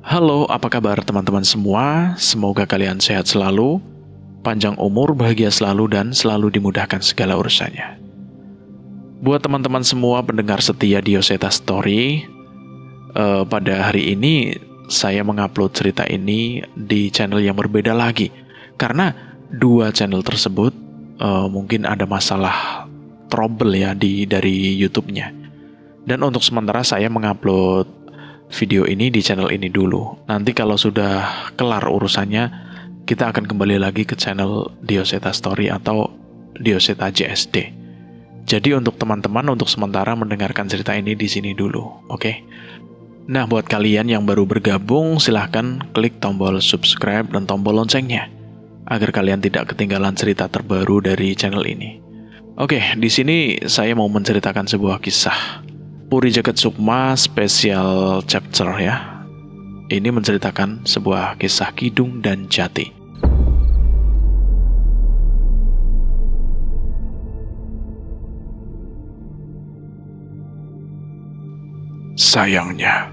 Halo, apa kabar teman-teman semua? Semoga kalian sehat selalu, panjang umur, bahagia selalu, dan selalu dimudahkan segala urusannya. Buat teman-teman semua pendengar setia Dioseta Story, pada hari ini saya mengupload cerita ini di channel yang berbeda lagi. Karena dua channel tersebut mungkin ada masalah trouble ya dari YouTube-nya. Dan untuk sementara saya mengupload video ini di channel ini dulu. Nanti kalau sudah kelar urusannya, kita akan kembali lagi ke channel Dioseta Story atau Dioseta JSD. Jadi untuk teman-teman untuk sementara mendengarkan cerita ini di sini dulu, oke? Nah, buat kalian yang baru bergabung, silahkan klik tombol subscribe dan tombol loncengnya agar kalian tidak ketinggalan cerita terbaru dari channel ini. Oke, di sini saya mau menceritakan sebuah kisah Puri Jagat Sukma spesial chapter ya. Ini menceritakan sebuah kisah Kidung dan Jati. Sayangnya,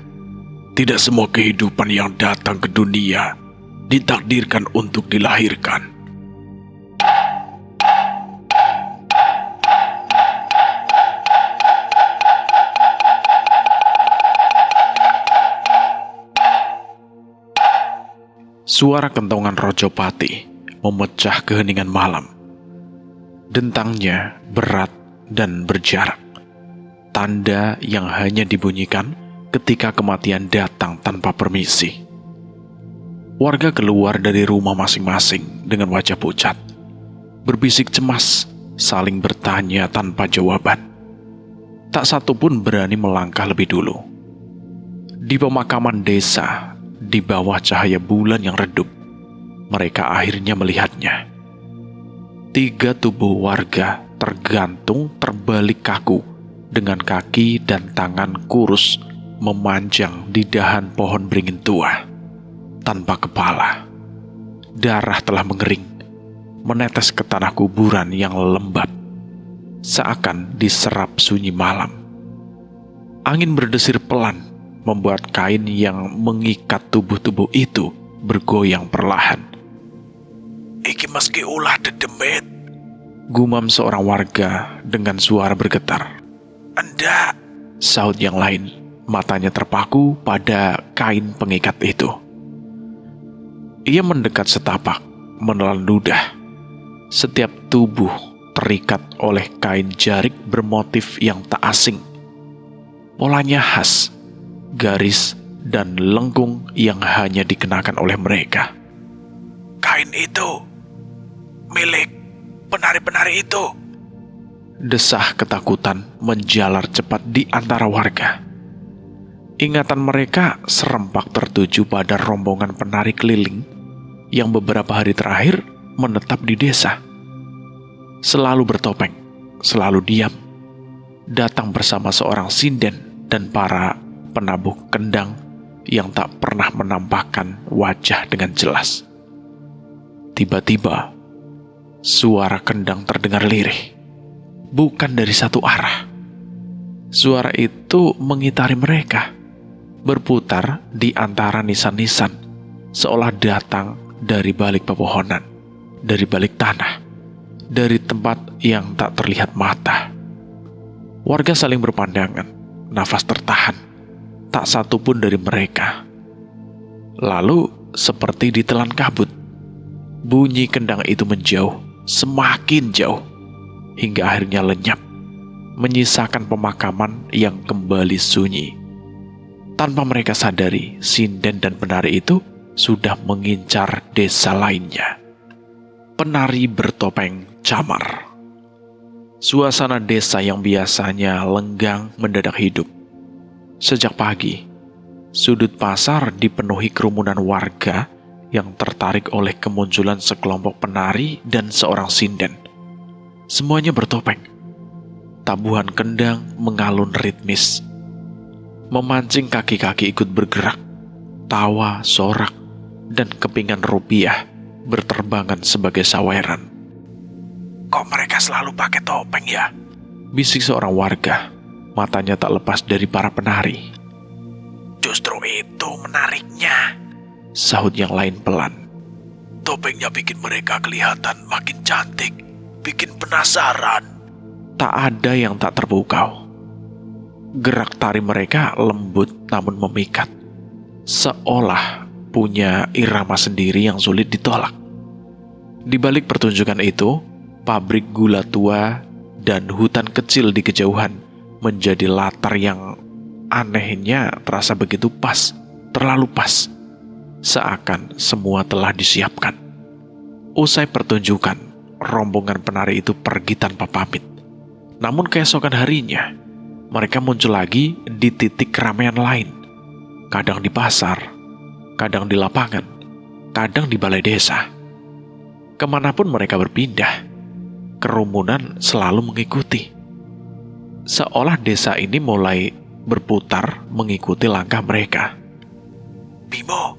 tidak semua kehidupan yang datang ke dunia ditakdirkan untuk dilahirkan. Suara kentongan Rojopati memecah keheningan malam. Dentangnya berat dan berjarak. Tanda yang hanya dibunyikan ketika kematian datang tanpa permisi. Warga keluar dari rumah masing-masing dengan wajah pucat. Berbisik cemas, saling bertanya tanpa jawaban. Tak satu pun berani melangkah lebih dulu. Di pemakaman desa, di bawah cahaya bulan yang redup, mereka akhirnya melihatnya. 3 tubuh warga tergantung terbalik kaku dengan kaki dan tangan kurus memanjang di dahan pohon beringin tua. Tanpa kepala, darah telah mengering, menetes ke tanah kuburan yang lembab, seakan diserap sunyi malam. Angin berdesir pelan, membuat kain yang mengikat tubuh-tubuh itu bergoyang perlahan. Iki meski ulah dedemit, Gumam seorang warga dengan suara bergetar. Endak, Sahut yang lain, matanya terpaku pada kain pengikat itu. Ia mendekat setapak, menelan ludah. Setiap tubuh terikat oleh kain jarik bermotif yang tak asing. Polanya khas, garis dan lengkung yang hanya dikenakan oleh mereka. kain itu milik penari-penari itu. Desah ketakutan menjalar cepat di antara warga. Ingatan mereka serempak tertuju pada rombongan penari keliling yang beberapa hari terakhir menetap di desa. Selalu bertopeng, selalu diam, datang bersama seorang sinden dan para penabuh kendang yang tak pernah menampakkan wajah dengan jelas. Tiba-tiba, suara kendang terdengar lirih, bukan dari satu arah. Suara itu mengitari mereka, berputar di antara nisan-nisan, seolah datang dari balik pepohonan, dari balik tanah, dari tempat yang tak terlihat mata. Warga saling berpandangan, nafas tertahan. Tak satu pun dari mereka. Lalu, seperti ditelan kabut, bunyi kendang itu menjauh, semakin jauh, hingga akhirnya lenyap, menyisakan pemakaman yang kembali sunyi. Tanpa mereka sadari, sinden dan penari itu sudah mengincar desa lainnya. Penari bertopeng camar. Suasana desa yang biasanya lenggang mendadak hidup. Sejak pagi, sudut pasar dipenuhi kerumunan warga yang tertarik oleh kemunculan sekelompok penari dan seorang sinden. Semuanya bertopeng. Tabuhan kendang mengalun ritmis, memancing kaki-kaki ikut bergerak. Tawa, sorak, dan kepingan rupiah berterbangan sebagai saweran. Kok mereka selalu pakai topeng ya? Bisik seorang warga, matanya tak lepas dari para penari. Justru itu menariknya, sahut yang lain pelan. topengnya bikin mereka kelihatan makin cantik, bikin penasaran. Tak ada yang tak terpukau. Gerak tari mereka lembut namun memikat, seolah punya irama sendiri yang sulit ditolak. Di balik pertunjukan itu, pabrik gula tua dan hutan kecil di kejauhan menjadi latar yang anehnya terasa begitu pas, terlalu pas. Seakan semua telah disiapkan. Usai pertunjukan, rombongan penari itu pergi tanpa pamit. Namun keesokan harinya, mereka muncul lagi di titik keramaian lain. Kadang di pasar, kadang di lapangan, kadang di balai desa. Kemanapun mereka berpindah, kerumunan selalu mengikuti. Seolah desa ini mulai berputar mengikuti langkah mereka. Bimo,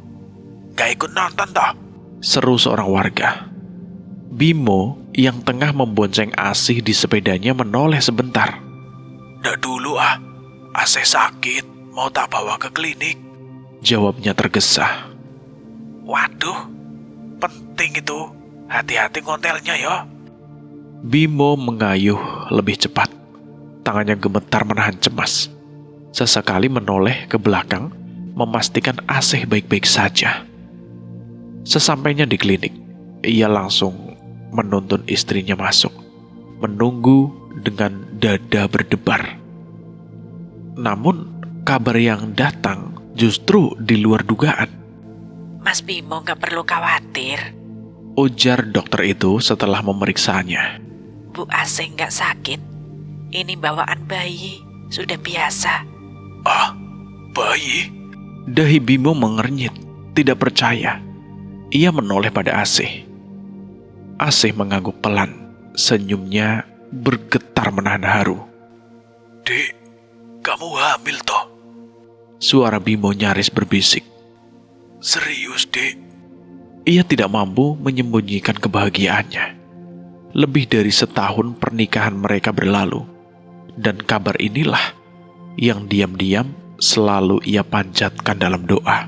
gak ikut nonton toh? Seru seorang warga. Bimo yang tengah membonceng Asih di sepedanya menoleh sebentar. Nggak dulu ah, Asih sakit, mau tak bawa ke klinik. Jawabnya tergesa. Waduh, penting itu, hati-hati ngontelnya ya. Bimo mengayuh lebih cepat. Tangannya gemetar menahan cemas. Sesekali menoleh ke belakang, memastikan Asih baik-baik saja. Sesampainya di klinik, ia langsung menuntun istrinya masuk, menunggu dengan dada berdebar. Namun, kabar yang datang justru di luar dugaan. Mas Bimo gak perlu khawatir. Ujar dokter itu setelah memeriksanya. Bu Asih gak sakit. Ini bawaan bayi, sudah biasa. Ah, bayi? Dahi Bimo mengernyit, tidak percaya. Ia menoleh pada Asih. Asih mengangguk pelan, senyumnya bergetar menahan haru. Dek, kamu hamil toh? Suara Bimo nyaris berbisik. Serius, Dek? Ia tidak mampu menyembunyikan kebahagiaannya. Lebih dari setahun pernikahan mereka berlalu, dan kabar inilah yang diam-diam selalu ia panjatkan dalam doa.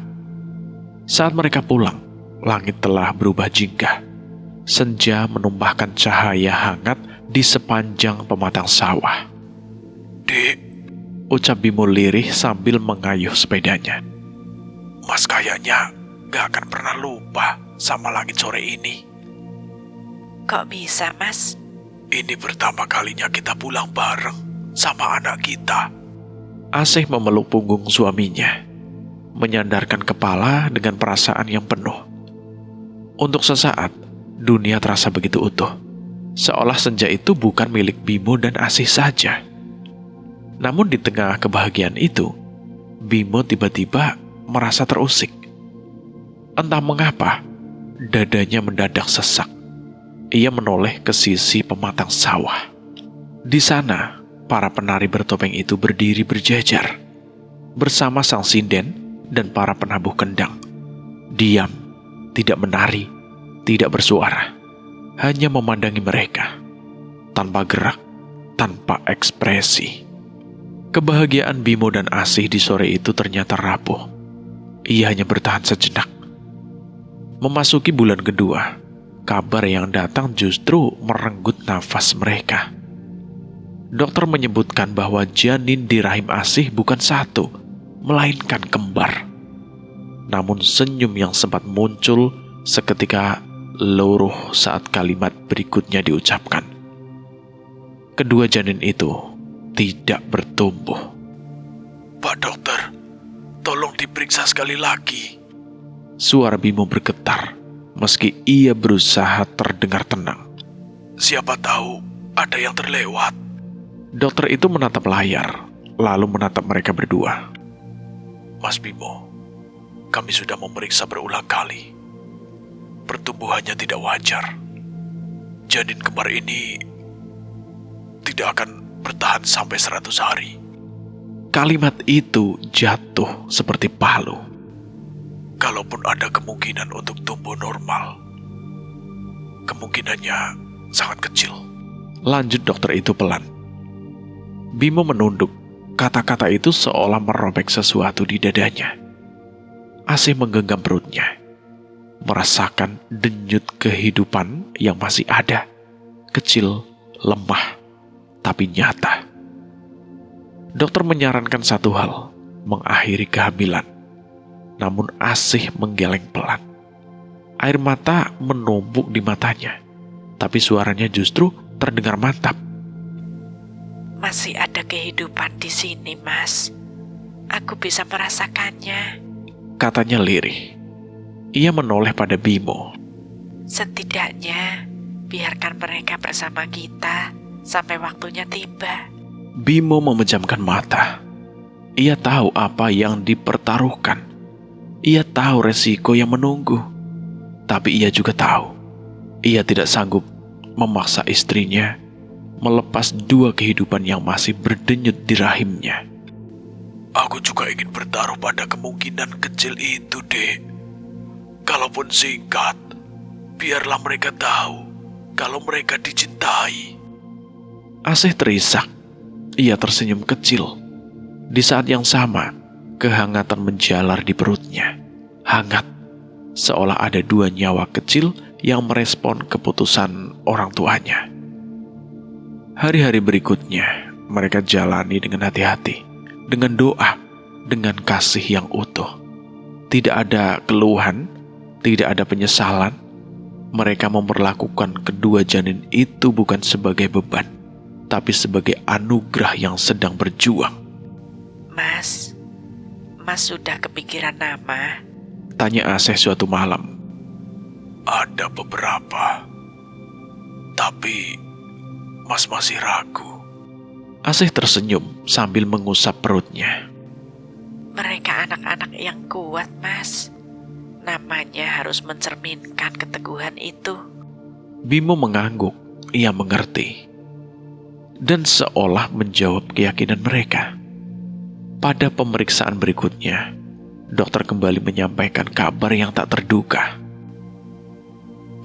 Saat mereka pulang, langit telah berubah jingga. Senja menumpahkan cahaya hangat di sepanjang pematang sawah. Dek, Ucap Bimo lirih sambil mengayuh sepedanya. Mas kayaknya gak akan pernah lupa sama langit sore ini. Kok bisa, Mas? Ini pertama kalinya kita pulang bareng sama anak kita. Asih memeluk punggung suaminya, menyandarkan kepala dengan perasaan yang penuh. Untuk sesaat, dunia terasa begitu utuh, seolah senja itu bukan milik Bimo dan Asih saja. Namun di tengah kebahagiaan itu, Bimo tiba-tiba merasa terusik. Entah mengapa, dadanya mendadak sesak. Ia menoleh ke sisi pematang sawah. Di sana, para penari bertopeng itu berdiri berjajar, bersama sang sinden dan para penabuh kendang. Diam, tidak menari, tidak bersuara, hanya memandangi mereka, tanpa gerak, tanpa ekspresi. Kebahagiaan Bimo dan Asih di sore itu ternyata rapuh. Ia hanya bertahan sejenak. Memasuki bulan kedua, kabar yang datang justru merenggut nafas mereka. Dokter menyebutkan bahwa janin di rahim Asih bukan satu, melainkan kembar. Namun senyum yang sempat muncul seketika luruh saat kalimat berikutnya diucapkan. Kedua janin itu tidak bertumbuh. Pak dokter, tolong diperiksa sekali lagi. Suara Bimo bergetar, meski ia berusaha terdengar tenang. Siapa tahu ada yang terlewat. Dokter itu menatap layar, lalu menatap mereka berdua. Mas Bimo, kami sudah memeriksa berulang kali. Pertumbuhannya tidak wajar. Janin kembar ini tidak akan bertahan sampai 100 hari. Kalimat itu jatuh seperti palu. Kalaupun ada kemungkinan untuk tumbuh normal, kemungkinannya sangat kecil. Lanjut dokter itu pelan. Bimo menunduk, Kata-kata itu seolah merobek sesuatu di dadanya. Asih menggenggam perutnya, merasakan denyut kehidupan yang masih ada, kecil, lemah, tapi nyata. Dokter menyarankan satu hal, mengakhiri kehamilan. Namun Asih menggeleng pelan. Air mata menumpuk di matanya, tapi suaranya justru terdengar mantap. Masih ada kehidupan di sini, Mas. Aku bisa merasakannya. Katanya lirih. Ia menoleh pada Bimo. Setidaknya, biarkan mereka bersama kita sampai waktunya tiba. Bimo memejamkan mata. Ia tahu apa yang dipertaruhkan. Ia tahu resiko yang menunggu. Tapi ia juga tahu, ia tidak sanggup memaksa istrinya melepas dua kehidupan yang masih berdenyut di rahimnya. Aku juga ingin bertaruh pada kemungkinan kecil itu, Dek. Kalaupun singkat, biarlah mereka tahu kalau mereka dicintai. Asih terisak. Ia tersenyum kecil. Di saat yang sama, kehangatan menjalar di perutnya. Hangat, seolah ada dua nyawa kecil yang merespon keputusan orang tuanya. Hari-hari berikutnya, mereka jalani dengan hati-hati, dengan doa, dengan kasih yang utuh. Tidak ada keluhan, tidak ada penyesalan. Mereka memperlakukan kedua janin itu bukan sebagai beban, tapi sebagai anugerah yang sedang berjuang. Mas sudah kepikiran nama? Tanya Asih suatu malam. Ada beberapa, tapi Mas masih ragu. Asih tersenyum sambil mengusap perutnya. Mereka anak-anak yang kuat, Mas. Namanya harus mencerminkan keteguhan itu. Bimo mengangguk, ia mengerti. Dan seolah menjawab keyakinan mereka. Pada pemeriksaan berikutnya, dokter kembali menyampaikan kabar yang tak terduga.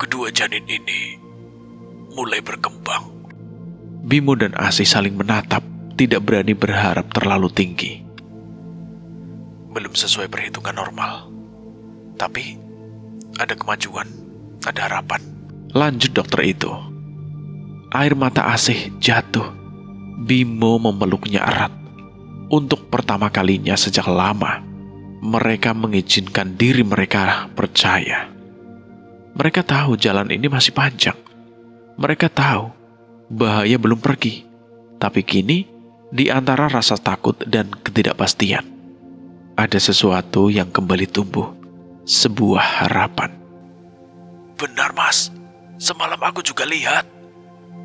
Kedua janin ini mulai berkembang. Bimo dan Asih saling menatap, tidak berani berharap terlalu tinggi. Belum sesuai perhitungan normal, tapi ada kemajuan, ada harapan. Lanjut dokter itu. Air mata Asih jatuh. Bimo memeluknya erat. Untuk pertama kalinya sejak lama, mereka mengizinkan diri mereka percaya. Mereka tahu jalan ini masih panjang. Mereka tahu bahaya belum pergi. Tapi kini, di antara rasa takut dan ketidakpastian, ada sesuatu yang kembali tumbuh. Sebuah harapan. Benar, Mas. Semalam aku juga lihat.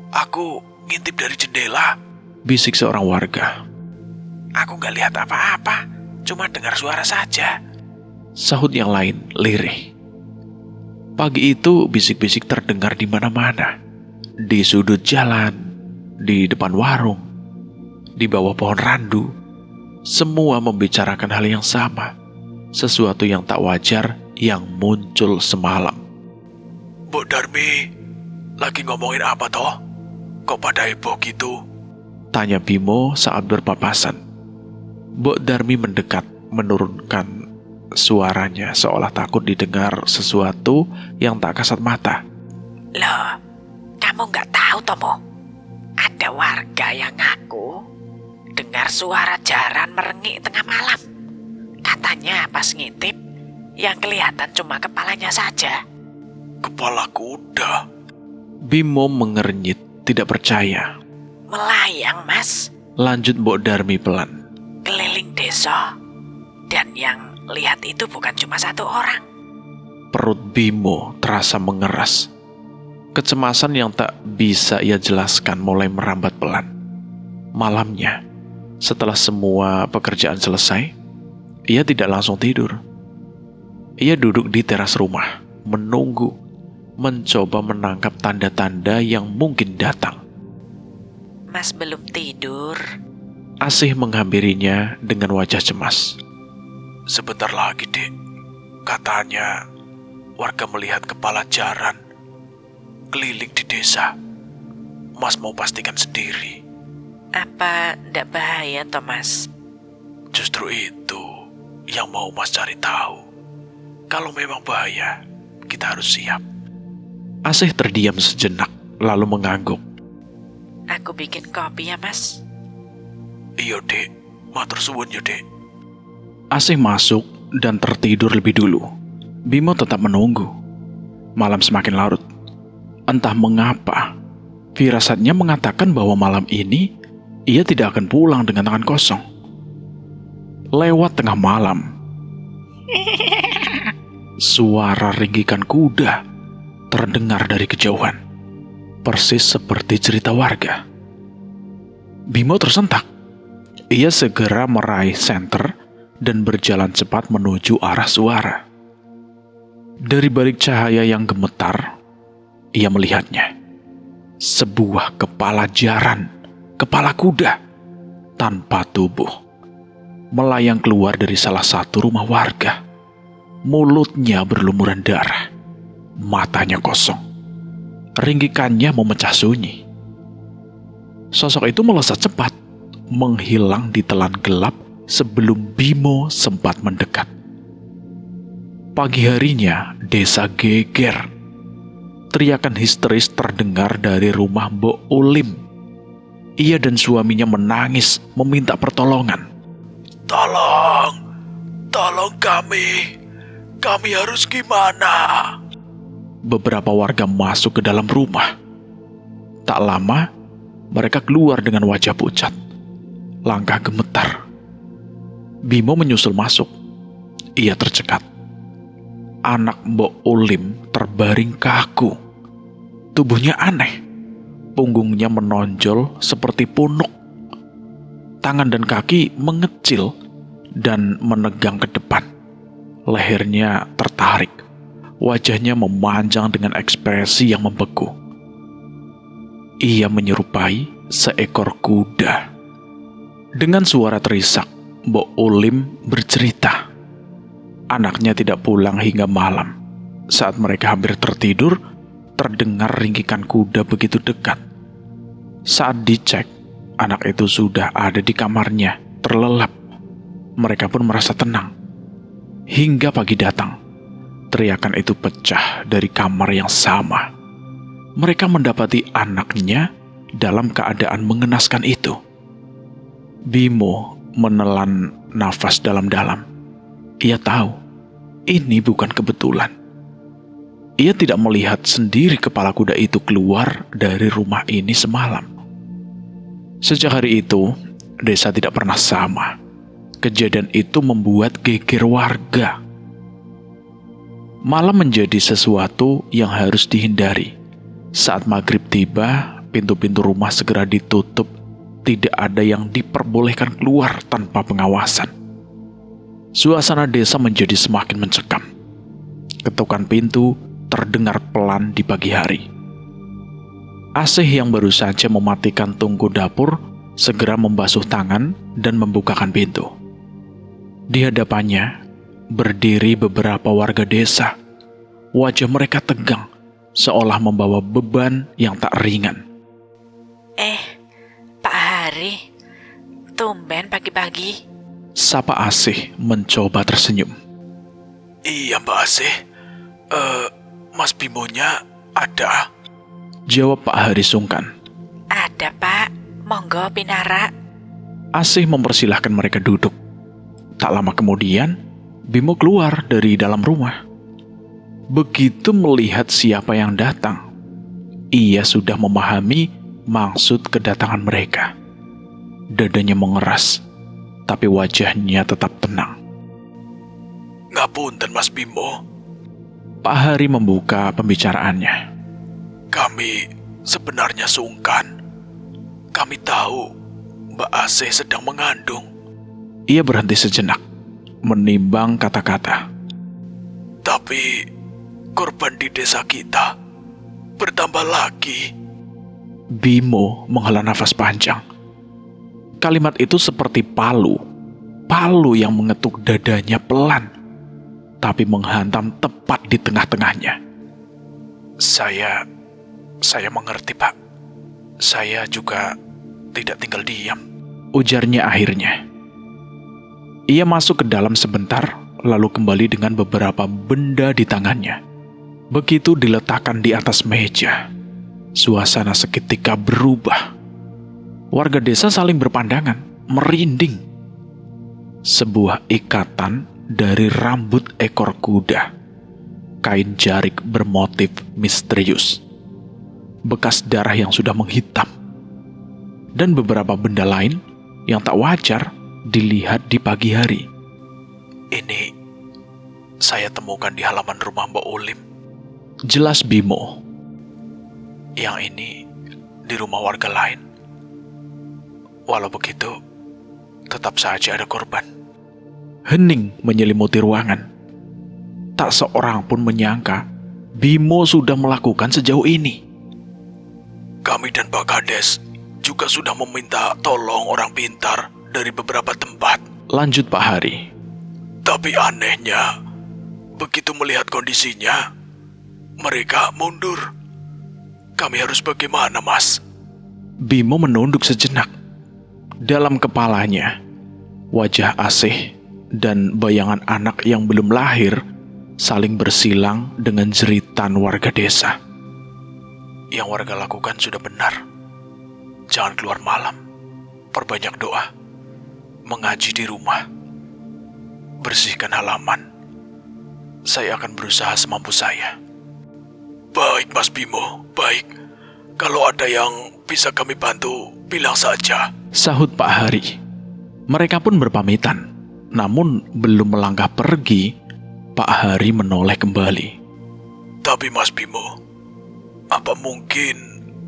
Aku ngintip dari jendela. Bisik seorang warga. Aku gak lihat apa-apa, cuma dengar suara saja. Sahut yang lain lirih. Pagi itu bisik-bisik terdengar di mana-mana. Di sudut jalan, di depan warung, di bawah pohon randu. Semua membicarakan hal yang sama. Sesuatu yang tak wajar yang muncul semalam. Bu Darmi, lagi ngomongin apa toh? Kok pada heboh gitu? Tanya Bimo saat berpapasan. Mbok Darmi mendekat, menurunkan suaranya seolah takut didengar sesuatu yang tak kasat mata. Loh, kamu nggak tahu, Tomo? Ada warga yang ngaku dengar suara jaran merengik tengah malam. Katanya pas ngintip, yang kelihatan cuma kepalanya saja. Kepala kuda. Bimo mengernyit, tidak percaya. Melayang, Mas. Lanjut Mbok Darmi pelan. Keliling desa. Dan yang lihat itu bukan cuma satu orang. Perut Bimo terasa mengeras. Kecemasan yang tak bisa ia jelaskan mulai merambat pelan. Malamnya, setelah semua pekerjaan selesai, ia tidak langsung tidur. Ia duduk di teras rumah, menunggu, mencoba menangkap tanda-tanda yang mungkin datang. Mas belum tidur? Asih menghampirinya dengan wajah cemas. Sebentar lagi, Dek. Katanya warga melihat kepala jaran keliling di desa. Mas mau pastikan sendiri. Apa ndak bahaya, Thomas? Justru itu yang mau Mas cari tahu. Kalau memang bahaya, kita harus siap. Asih terdiam sejenak, lalu mengangguk. Aku bikin kopi ya, Mas. Iya, Dek. Matur suwun ya, Dek. Asih masuk dan tertidur lebih dulu. Bimo tetap menunggu. Malam semakin larut. Entah mengapa, firasatnya mengatakan bahwa malam ini ia tidak akan pulang dengan tangan kosong. Lewat tengah malam, suara ringgikan kuda terdengar dari kejauhan, persis seperti cerita warga. Bimo tersentak. Ia segera meraih senter dan berjalan cepat menuju arah suara. Dari balik cahaya yang gemetar, ia melihatnya. Sebuah kepala jaran, kepala kuda, tanpa tubuh, melayang keluar dari salah satu rumah warga. Mulutnya berlumuran darah, matanya kosong, ringgikannya memecah sunyi. Sosok itu melesat cepat, menghilang di telan gelap sebelum Bimo sempat mendekat. Pagi harinya, desa geger. Teriakan histeris terdengar dari rumah Mbok Ulim. Ia dan suaminya menangis meminta pertolongan. Tolong! Tolong kami! Kami harus gimana? Beberapa warga masuk ke dalam rumah. Tak lama, mereka keluar dengan wajah pucat, langkah gemetar. Bimo menyusul masuk. Ia tercekat. Anak Mbok Ulim terbaring kaku. Tubuhnya aneh. Punggungnya menonjol seperti punuk. Tangan dan kaki mengecil dan menegang ke depan. Lehernya tertarik. Wajahnya memanjang dengan ekspresi yang membeku. Ia menyerupai seekor kuda. Dengan suara terisak, Mbok Ulim bercerita. Anaknya tidak pulang hingga malam. Saat mereka hampir tertidur, terdengar ringkikan kuda begitu dekat. Saat dicek, anak itu sudah ada di kamarnya, terlelap. Mereka pun merasa tenang. Hingga pagi datang, teriakan itu pecah dari kamar yang sama. Mereka mendapati anaknya dalam keadaan mengenaskan itu. Bimo menelan nafas dalam-dalam. Ia tahu, ini bukan kebetulan. Ia tidak melihat sendiri kepala kuda itu keluar dari rumah ini semalam. Sejak hari itu, desa tidak pernah sama. Kejadian itu membuat geger warga. Malam menjadi sesuatu yang harus dihindari. Saat maghrib tiba, pintu-pintu rumah segera ditutup. Tidak ada yang diperbolehkan keluar tanpa pengawasan. Suasana desa menjadi semakin mencekam. Ketukan pintu terdengar pelan di pagi hari. Asih yang baru saja mematikan tungku dapur segera membasuh tangan dan membukakan pintu. Di hadapannya berdiri beberapa warga desa. Wajah mereka tegang, seolah membawa beban yang tak ringan. Pak Hari, tumben pagi-pagi. Sapa Asih mencoba tersenyum. Iya, Mbak Asih. Mas Bimonya ada? Jawab Pak Hari sungkan. Ada, Pak. Monggo pinara. Asih mempersilahkan mereka duduk. Tak lama kemudian, Bimo keluar dari dalam rumah. Begitu melihat siapa yang datang, ia sudah memahami maksud kedatangan mereka. Dadanya mengeras, tapi wajahnya tetap tenang. Ngapunten, Mas Bimo. Pak Hari membuka pembicaraannya. Kami sebenarnya sungkan. Kami tahu Mbak Asih sedang mengandung. Ia berhenti sejenak, menimbang kata-kata. Tapi korban di desa kita bertambah lagi. Bimo menghela nafas panjang. Kalimat itu seperti palu yang mengetuk dadanya pelan, tapi menghantam tepat di tengah-tengahnya. Saya mengerti, Pak. Saya juga tidak tinggal diam. Ujarnya akhirnya. Ia masuk ke dalam sebentar, lalu kembali dengan beberapa benda di tangannya. Begitu diletakkan di atas meja, suasana seketika berubah. Warga desa saling berpandangan, merinding. Sebuah ikatan dari rambut ekor kuda, kain jarik bermotif misterius, bekas darah yang sudah menghitam, dan beberapa benda lain yang tak wajar dilihat di pagi hari. Ini saya temukan di halaman rumah Mbak Ulim. Jelas Bimo. Yang ini di rumah warga lain. Walau begitu, tetap saja ada korban. Hening menyelimuti ruangan. Tak seorang pun menyangka Bimo sudah melakukan sejauh ini. Kami dan Pak Kades juga sudah meminta tolong orang pintar dari beberapa tempat. Lanjut Pak Hari. Tapi anehnya, begitu melihat kondisinya, mereka mundur. Kami harus bagaimana, Mas? Bimo menunduk sejenak. Dalam kepalanya, wajah Asih dan bayangan anak yang belum lahir saling bersilang dengan jeritan warga desa. Yang warga lakukan sudah benar. Jangan keluar malam. Perbanyak doa. Mengaji di rumah. Bersihkan halaman. Saya akan berusaha semampu saya. Baik, Mas Bimo. Baik. Kalau ada yang bisa kami bantu, bilang saja. Sahut Pak Hari. Mereka pun berpamitan. Namun belum melangkah pergi, Pak Hari menoleh kembali. Tapi Mas Bimo, apa mungkin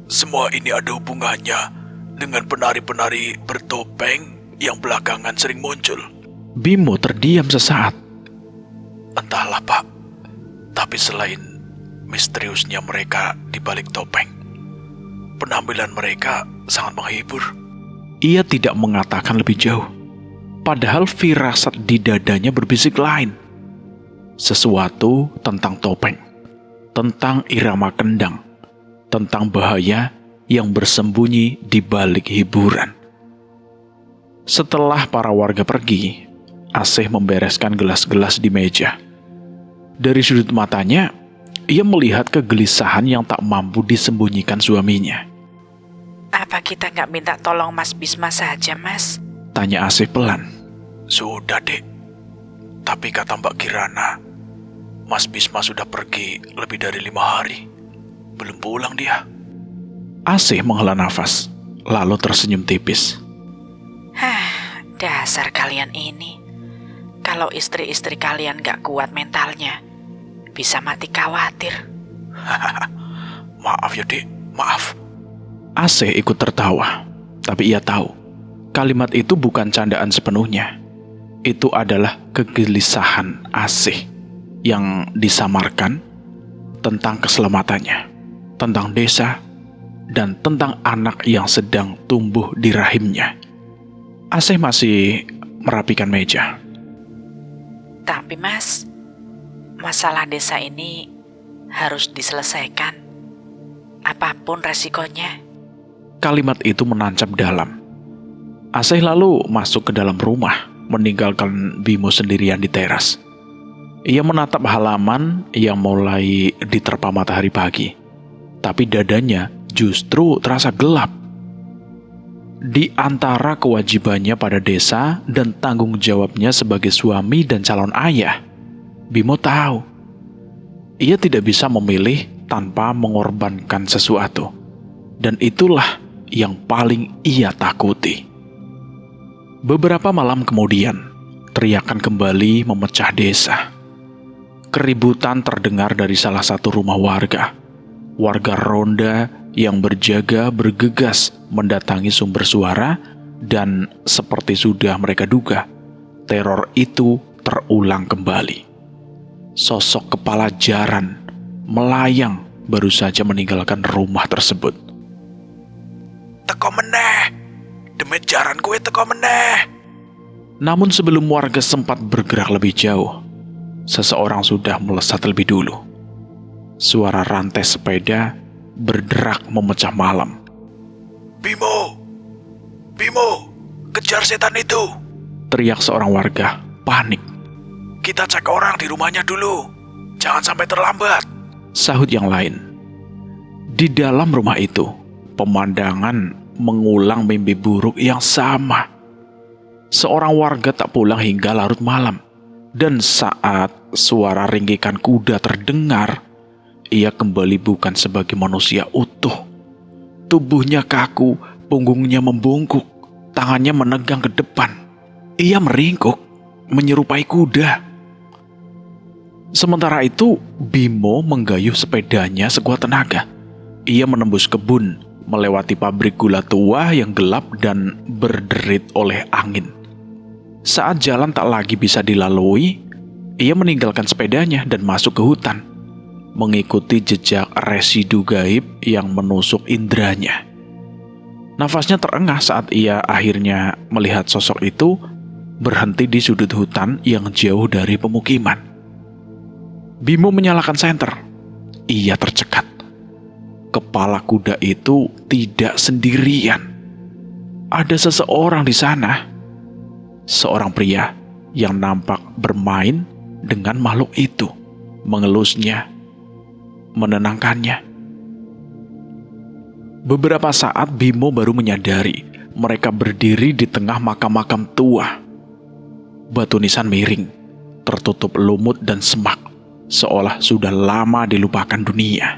semua ini ada hubungannya dengan penari-penari bertopeng yang belakangan sering muncul? Bimo terdiam sesaat. Entahlah, Pak. Tapi selain misteriusnya mereka di balik topeng, penampilan mereka sangat menghibur. Ia tidak mengatakan lebih jauh. Padahal firasat di dadanya berbisik lain. Sesuatu tentang topeng, tentang irama kendang, tentang bahaya yang bersembunyi di balik hiburan. Setelah para warga pergi, Asih membereskan gelas-gelas di meja. Dari sudut matanya, ia melihat kegelisahan yang tak mampu disembunyikan suaminya. Apa kita nggak minta tolong Mas Bisma saja, Mas? Tanya Asih pelan. Sudah, Dek. Tapi kata Mbak Kirana, Mas Bisma sudah pergi lebih dari 5 hari. Belum pulang dia. Asih menghela nafas, lalu tersenyum tipis. Hah, dasar kalian ini. Kalau istri-istri kalian nggak kuat mentalnya, bisa mati khawatir. Maaf ya, Dek. Maaf. Asih ikut tertawa, tapi ia tahu kalimat itu bukan candaan sepenuhnya. Itu adalah kegelisahan Asih yang disamarkan tentang keselamatannya, tentang desa, dan tentang anak yang sedang tumbuh di rahimnya. Asih masih merapikan meja. Tapi Mas, masalah desa ini harus diselesaikan. Apapun resikonya. Kalimat itu menancap dalam. Asih lalu masuk ke dalam rumah, meninggalkan Bimo sendirian di teras. Ia menatap halaman yang mulai diterpa matahari pagi, tapi dadanya justru terasa gelap. Di antara kewajibannya pada desa dan tanggung jawabnya sebagai suami dan calon ayah, Bimo tahu ia tidak bisa memilih tanpa mengorbankan sesuatu, dan itulah yang paling ia takuti. Beberapa malam kemudian, teriakan kembali memecah desa. Keributan terdengar dari salah satu rumah warga. Warga ronda yang berjaga bergegas mendatangi sumber suara, dan seperti sudah mereka duga, teror itu terulang kembali. Sosok kepala jaran melayang baru saja meninggalkan rumah tersebut. Teko meneh. Demit jaran kue teko meneh. Namun sebelum warga sempat bergerak lebih jauh, seseorang sudah melesat lebih dulu. Suara rantai sepeda berderak memecah malam. Bimo, Bimo, kejar setan itu. Teriak seorang warga, panik. Kita cek orang di rumahnya dulu. Jangan sampai terlambat. Sahut yang lain. Di dalam rumah itu, pemandangan mengulang mimpi buruk yang sama. Seorang warga tak pulang hingga larut malam. Dan saat suara ringkikan kuda terdengar, ia kembali bukan sebagai manusia utuh. Tubuhnya kaku, punggungnya membungkuk, tangannya menegang ke depan. Ia meringkuk, menyerupai kuda. Sementara itu, Bimo menggayuh sepedanya sekuat tenaga. Ia menembus kebun, melewati pabrik gula tua yang gelap dan berderit oleh angin. Saat jalan tak lagi bisa dilalui, ia meninggalkan sepedanya dan masuk ke hutan, mengikuti jejak residu gaib yang menusuk indranya. Nafasnya terengah saat ia akhirnya melihat sosok itu berhenti di sudut hutan yang jauh dari pemukiman. Bimo menyalakan senter. Ia tercekat. Kepala kuda itu tidak sendirian. Ada seseorang di sana. Seorang pria yang nampak bermain dengan makhluk itu, mengelusnya, menenangkannya. Beberapa saat Bimo baru menyadari mereka berdiri di tengah makam-makam tua. Batu nisan miring, tertutup lumut dan semak, seolah sudah lama dilupakan dunia.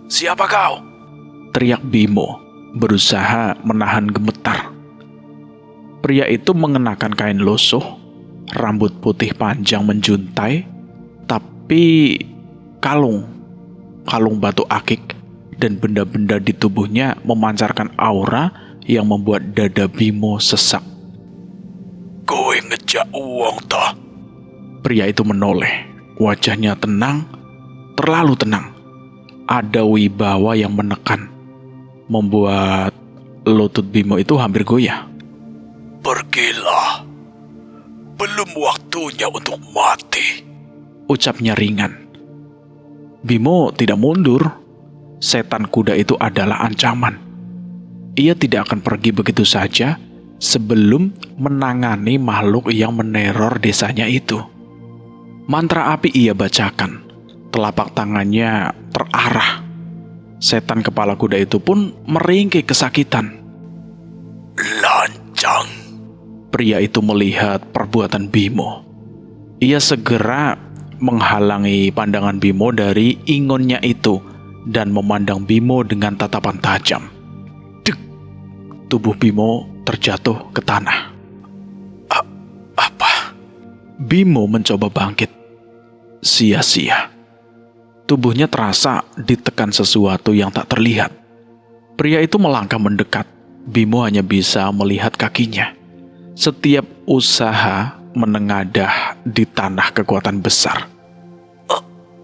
Siapa kau? Teriak Bimo, berusaha menahan gemetar. Pria itu mengenakan kain lusuh, rambut putih panjang menjuntai, tapi kalung batu akik dan benda-benda di tubuhnya memancarkan aura yang membuat dada Bimo sesak. Kowe ngejak uang toh? Pria itu menoleh, wajahnya tenang, terlalu tenang. Ada wibawa yang menekan, membuat lutut Bimo itu hampir goyah. Pergilah. Belum waktunya untuk mati. Ucapnya ringan. Bimo tidak mundur. Setan kuda itu adalah ancaman. Ia tidak akan pergi begitu saja sebelum menangani makhluk yang meneror desanya itu. Mantra api ia bacakan. Telapak tangannya terarah. Setan kepala kuda itu pun meringkik kesakitan. Lancang. Pria itu melihat perbuatan Bimo. Ia segera menghalangi pandangan Bimo dari ingonnya itu dan memandang Bimo dengan tatapan tajam. Dek! Tubuh Bimo terjatuh ke tanah. Apa? Bimo mencoba bangkit. Sia-sia. Tubuhnya terasa ditekan sesuatu yang tak terlihat. Pria itu melangkah mendekat. Bimo hanya bisa melihat kakinya. Setiap usaha menengadah di tanah kekuatan besar.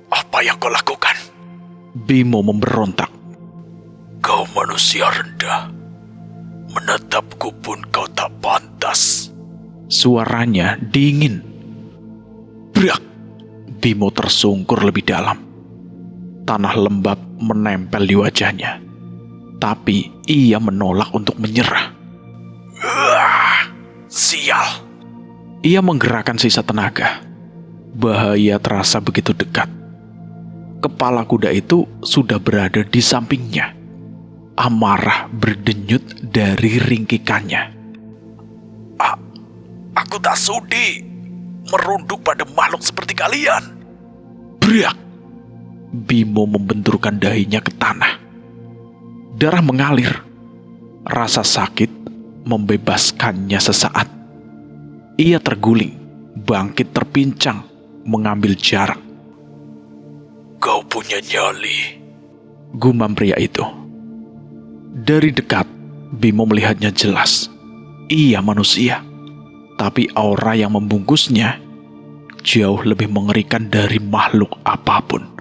Apa yang kau lakukan? Bimo memberontak. Kau manusia rendah. Menatapku pun kau tak pantas. Suaranya dingin. Brak! Bimo tersungkur lebih dalam. Tanah lembab menempel di wajahnya. Tapi ia menolak untuk menyerah. Sial. Ia menggerakkan sisa tenaga. Bahaya terasa begitu dekat. Kepala kuda itu sudah berada di sampingnya. Amarah berdenyut dari ringkikannya. Aku tak sudi merunduk pada makhluk seperti kalian. Brak! Bimo membenturkan dahinya ke tanah. Darah mengalir. Rasa sakit membebaskannya sesaat. Ia terguling, bangkit terpincang, mengambil jarak. Kau punya nyali, gumam pria itu. Dari dekat, Bimo melihatnya jelas. Ia manusia, tapi aura yang membungkusnya jauh lebih mengerikan dari makhluk apapun.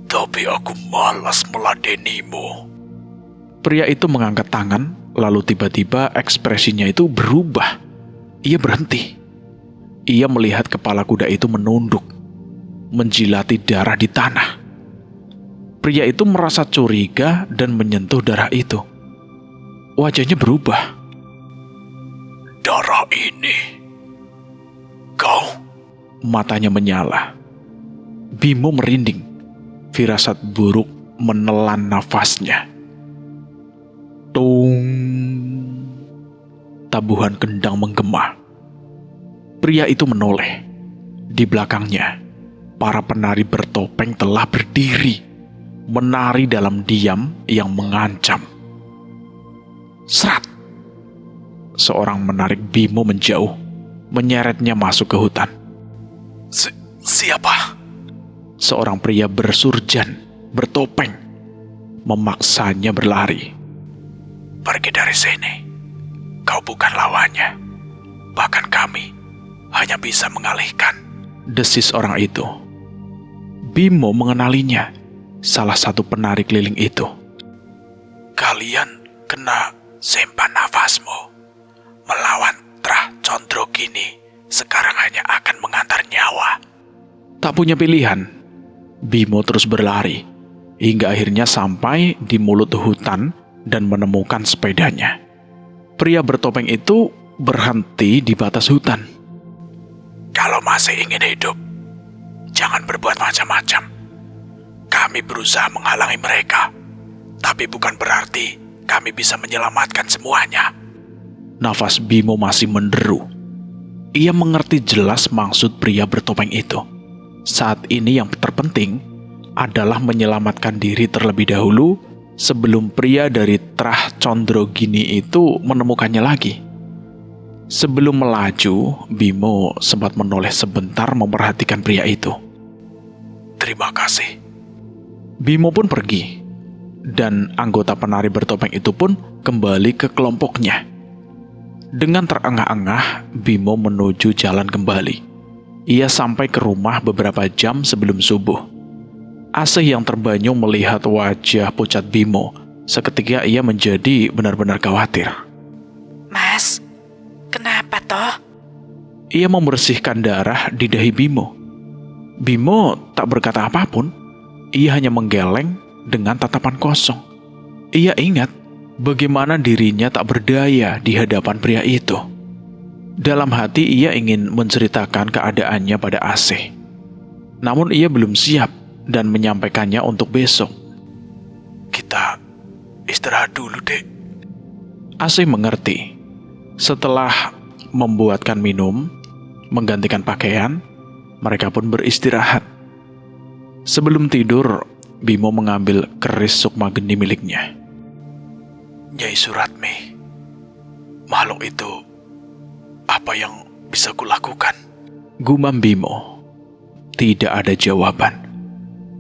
Tapi aku malas meladenimu. Pria itu mengangkat tangan, lalu tiba-tiba ekspresinya itu berubah. Ia berhenti. Ia melihat kepala kuda itu menunduk, menjilati darah di tanah. Pria itu merasa curiga dan menyentuh darah itu. wajahnya berubah. Darah ini. Kau? Matanya menyala. Bimo merinding. Firasat buruk menelan nafasnya. Tung. Tabuhan kendang menggema. Pria itu menoleh. Di belakangnya, para penari bertopeng telah berdiri, menari dalam diam yang mengancam. Serat! Seorang menarik Bimo menjauh, menyeretnya masuk ke hutan. Siapa? Seorang pria bersurjan, bertopeng, memaksanya berlari. Pergi dari sini. Kau bukan lawannya. Bahkan kami hanya bisa mengalihkan. Desis orang itu. Bimo mengenalinya, salah satu penari keliling itu. Kalian kena simpan nafasmu. Melawan Trah Condrogini sekarang hanya akan mengantar nyawa. Tak punya pilihan, Bimo terus berlari, hingga akhirnya sampai di mulut hutan dan menemukan sepedanya. Pria bertopeng itu berhenti di batas hutan. Kalau masih ingin hidup, jangan berbuat macam-macam. Kami berusaha menghalangi mereka, tapi bukan berarti kami bisa menyelamatkan semuanya. Nafas Bimo masih menderu. Ia mengerti jelas maksud pria bertopeng itu. Saat ini yang terpenting adalah menyelamatkan diri terlebih dahulu sebelum pria dari Trah Condrogini itu menemukannya lagi. Sebelum melaju, Bimo sempat menoleh sebentar memperhatikan pria itu. Terima kasih. Bimo pun pergi, dan anggota penari bertopeng itu pun kembali ke kelompoknya. Dengan terengah-engah, Bimo menuju jalan kembali. Ia sampai ke rumah beberapa jam sebelum subuh. Asih yang terbanyung melihat wajah pucat Bimo. Seketika ia menjadi benar-benar khawatir. Mas, kenapa toh? Ia membersihkan darah di dahi Bimo. Bimo tak berkata apapun. Ia hanya menggeleng dengan tatapan kosong. Ia ingat bagaimana dirinya tak berdaya di hadapan pria itu. Dalam hati ia ingin menceritakan keadaannya pada Asih. Namun ia belum siap dan menyampaikannya untuk besok. Kita istirahat dulu, Dek. Asih mengerti. Setelah membuatkan minum, menggantikan pakaian, mereka pun beristirahat. Sebelum tidur, Bimo mengambil keris sukma geni miliknya. Nyai Suratmi, makhluk itu apa yang bisa kulakukan? Gumam Bimo. Tidak ada jawaban.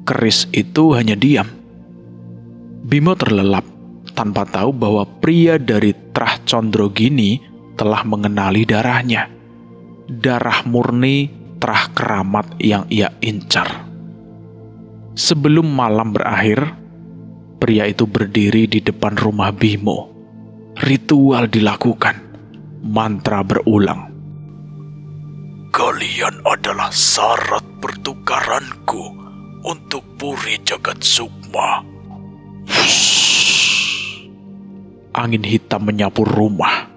Keris itu hanya diam. Bimo terlelap tanpa tahu bahwa pria dari Trah Condrogini telah mengenali darahnya. Darah murni Trah Keramat yang ia incar. Sebelum malam berakhir, pria itu berdiri di depan rumah Bimo. Ritual dilakukan. Mantra berulang. Kalian adalah syarat pertukaranku untuk Puri Jagat Sukma. Angin hitam menyapu rumah.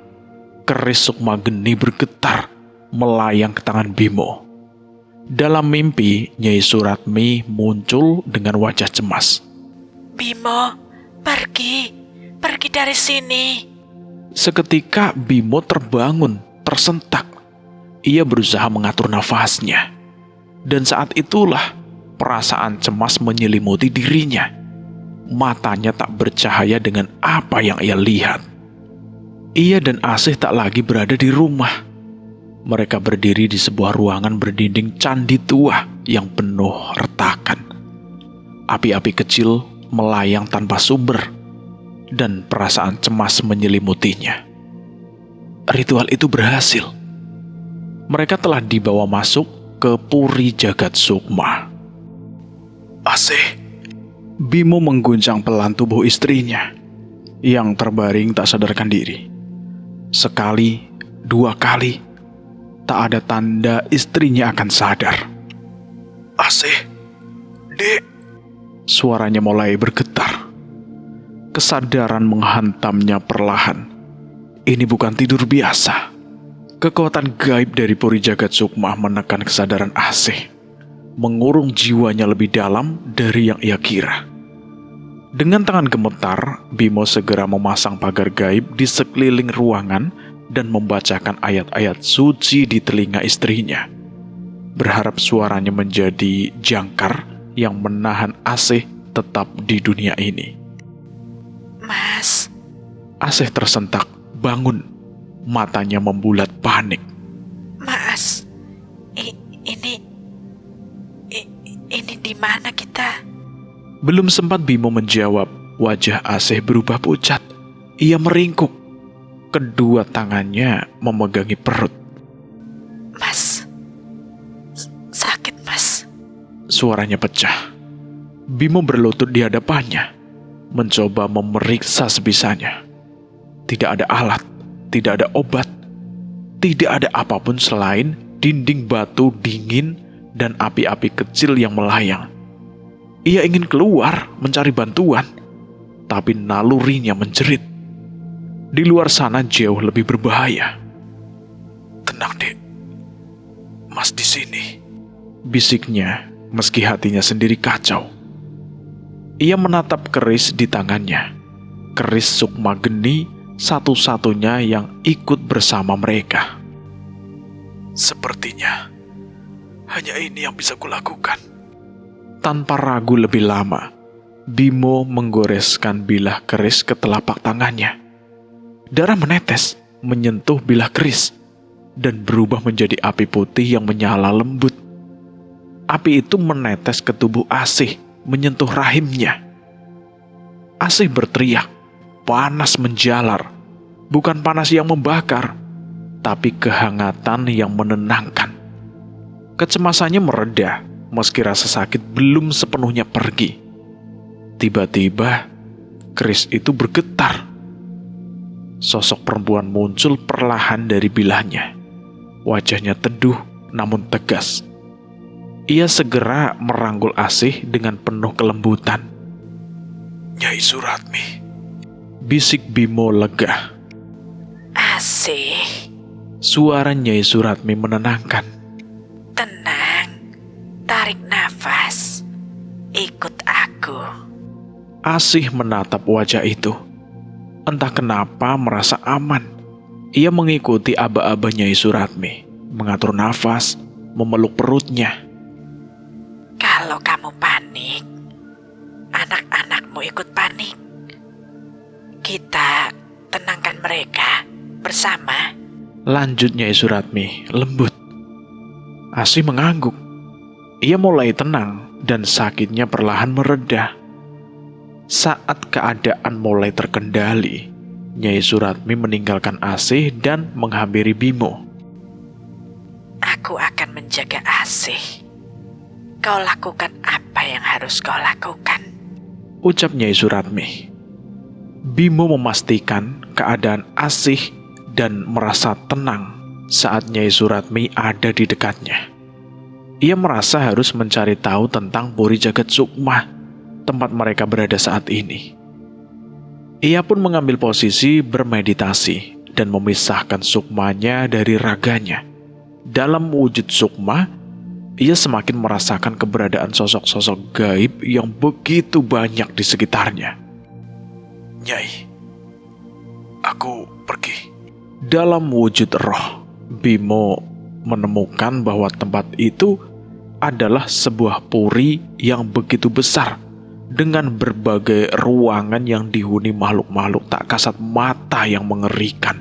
Keris sukma geni bergetar melayang ke tangan Bimo. Dalam mimpi, Nyai Suratmi muncul dengan wajah cemas. Bimo, pergi dari sini. Seketika Bimo terbangun, tersentak. Ia berusaha mengatur nafasnya. Dan saat itulah perasaan cemas menyelimuti dirinya. Matanya tak bercahaya dengan apa yang ia lihat. Ia dan Asih tak lagi berada di rumah. Mereka berdiri di sebuah ruangan berdinding candi tua yang penuh retakan. Api-api kecil melayang tanpa sumber, dan perasaan cemas menyelimutinya. Ritual itu berhasil. Mereka telah dibawa masuk ke Puri Jagat Sukma. Asih, Bimo mengguncang pelan tubuh istrinya yang terbaring tak sadarkan diri. Sekali, dua kali, tak ada tanda istrinya akan sadar. Asih, Dek. Suaranya mulai bergetar. Kesadaran menghantamnya perlahan. Ini bukan tidur biasa. Kekuatan gaib dari Puri Jagat Sukma menekan kesadaran Asih, mengurung jiwanya lebih dalam dari yang ia kira. Dengan tangan gemetar, Bimo segera memasang pagar gaib di sekeliling ruangan dan membacakan ayat-ayat suci di telinga istrinya, berharap suaranya menjadi jangkar yang menahan Asih tetap di dunia ini. Mas, Asih tersentak, bangun, matanya membulat panik. Mas, ini di mana kita? Belum sempat Bimo menjawab, wajah Asih berubah pucat. Ia meringkuk. Kedua tangannya memegangi perut. Mas, sakit mas. Suaranya pecah. Bimo berlutut di hadapannya, mencoba memeriksa sebisanya. Tidak ada alat, tidak ada obat, tidak ada apapun selain dinding batu dingin dan api-api kecil yang melayang. Ia ingin keluar mencari bantuan, tapi nalurinya menjerit. Di luar sana jauh lebih berbahaya. Tenang, Dek. Mas di sini. Bisiknya, meski hatinya sendiri kacau. Ia menatap keris di tangannya. Keris Sukma Geni, satu-satunya yang ikut bersama mereka. Sepertinya hanya ini yang bisa kulakukan. Tanpa ragu lebih lama, Bimo menggoreskan bilah keris ke telapak tangannya. Darah menetes, menyentuh bilah keris, dan berubah menjadi api putih yang menyala lembut. Api itu menetes ke tubuh Asih, menyentuh rahimnya. Asih berteriak, panas menjalar. Bukan panas yang membakar, tapi kehangatan yang menenangkan. Kecemasannya mereda, meski rasa sakit belum sepenuhnya pergi. Tiba-tiba, keris itu bergetar. Sosok perempuan muncul perlahan dari bilahnya. Wajahnya teduh namun tegas. Ia segera merangkul Asih dengan penuh kelembutan. Nyai Suratmi. Bisik Bimo lega. Asih, Suara Nyai Suratmi menenangkan. tenang, tarik nafas, ikut aku. Asih menatap wajah itu. Entah kenapa merasa aman. Ia mengikuti aba-aba Nyai Suratmi, mengatur nafas, memeluk perutnya. Kalau kamu panik, anak-anakmu ikut panik. Kita tenangkan mereka bersama. Lanjut Nyai Suratmi, lembut. Asih mengangguk. Ia mulai tenang dan sakitnya perlahan mereda. Saat keadaan mulai terkendali, Nyai Suratmi meninggalkan Asih dan menghampiri Bimo. Aku akan menjaga Asih. Kau lakukan apa yang harus kau lakukan. Ucap Nyai Suratmi. Bimo memastikan keadaan Asih dan merasa tenang saat Nyai Suratmi ada di dekatnya. Ia merasa harus mencari tahu tentang Puri Jagat Sukma, tempat mereka berada saat ini. Ia pun mengambil posisi bermeditasi dan memisahkan sukmanya dari raganya. Dalam wujud sukma, ia semakin merasakan keberadaan sosok-sosok gaib yang begitu banyak di sekitarnya. Nyai, aku pergi. Dalam wujud roh, Bimo menemukan bahwa tempat itu adalah sebuah puri yang begitu besar, dengan berbagai ruangan yang dihuni makhluk-makhluk tak kasat mata yang mengerikan.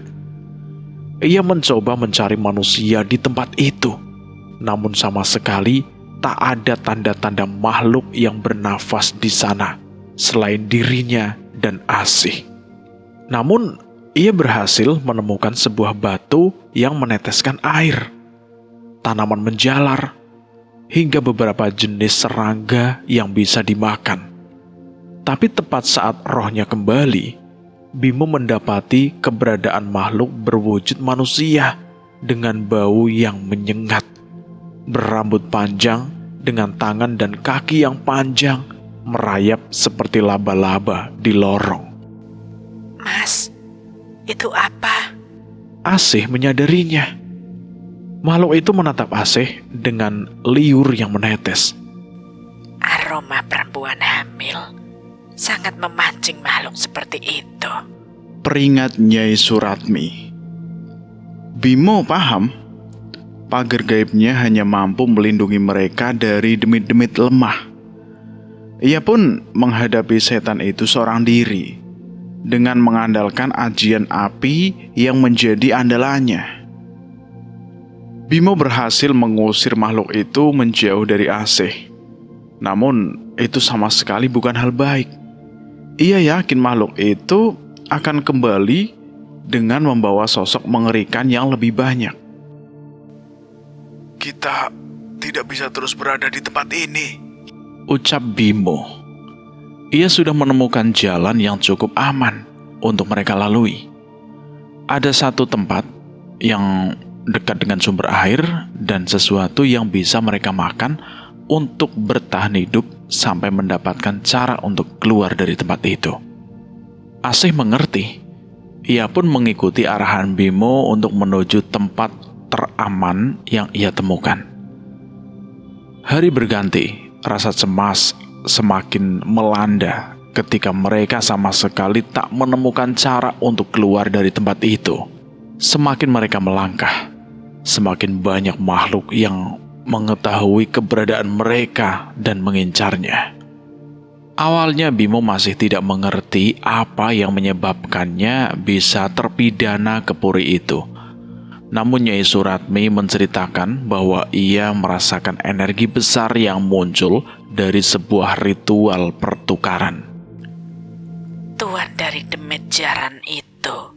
Ia mencoba mencari manusia di tempat itu, namun sama sekali tak ada tanda-tanda makhluk yang bernafas di sana selain dirinya dan Asih. Namun, ia berhasil menemukan sebuah batu yang meneteskan air, tanaman menjalar, hingga beberapa jenis serangga yang bisa dimakan. Tapi tepat saat rohnya kembali, Bimo mendapati keberadaan makhluk berwujud manusia dengan bau yang menyengat, berambut panjang dengan tangan dan kaki yang panjang, merayap seperti laba-laba di lorong. Mas, itu apa? Asih menyadarinya. Makhluk itu menatap Asih dengan liur yang menetes. Aroma perempuan hamil sangat memancing makhluk seperti itu. Peringat Nyai Suratmi. Bimo paham, pagar gaibnya hanya mampu melindungi mereka dari demit-demit lemah. Ia pun menghadapi setan itu seorang diri, dengan mengandalkan ajian api yang menjadi andalannya. Bimo berhasil mengusir makhluk itu menjauh dari Asih. Namun, itu sama sekali bukan hal baik. Ia yakin makhluk itu akan kembali dengan membawa sosok mengerikan yang lebih banyak. Kita tidak bisa terus berada di tempat ini, Ucap Bimo. Ia sudah menemukan jalan yang cukup aman untuk mereka lalui. Ada satu tempat yang dekat dengan sumber air dan sesuatu yang bisa mereka makan untuk bertahan hidup sampai mendapatkan cara untuk keluar dari tempat itu. Asih mengerti. Ia pun mengikuti arahan Bimo untuk menuju tempat teraman yang ia temukan. Hari berganti. Rasa cemas semakin melanda ketika mereka sama sekali tak menemukan cara untuk keluar dari tempat itu. Semakin mereka melangkah, semakin banyak makhluk yang mengetahui keberadaan mereka dan mengincarnya. Awalnya Bimo masih tidak mengerti apa yang menyebabkannya bisa terpidana ke puri itu. Namun Nyai Suratmi menceritakan bahwa ia merasakan energi besar yang muncul dari sebuah ritual pertukaran. Tuan dari demit jaran itu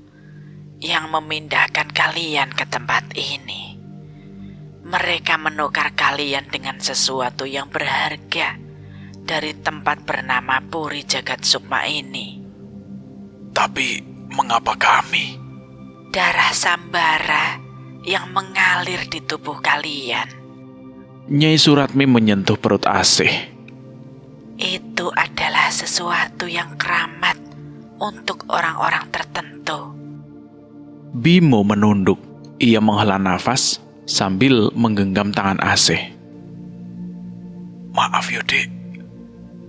yang memindahkan kalian ke tempat ini. Mereka menukar kalian dengan sesuatu yang berharga dari tempat bernama Puri Jagat Sukma ini. tapi mengapa kami? Darah Sambara yang mengalir di tubuh kalian. Nyai Suratmi menyentuh perut Asih. Itu adalah sesuatu yang keramat untuk orang-orang tertentu. Bimo menunduk. Ia menghela nafas sambil menggenggam tangan Asih. Maaf Yode,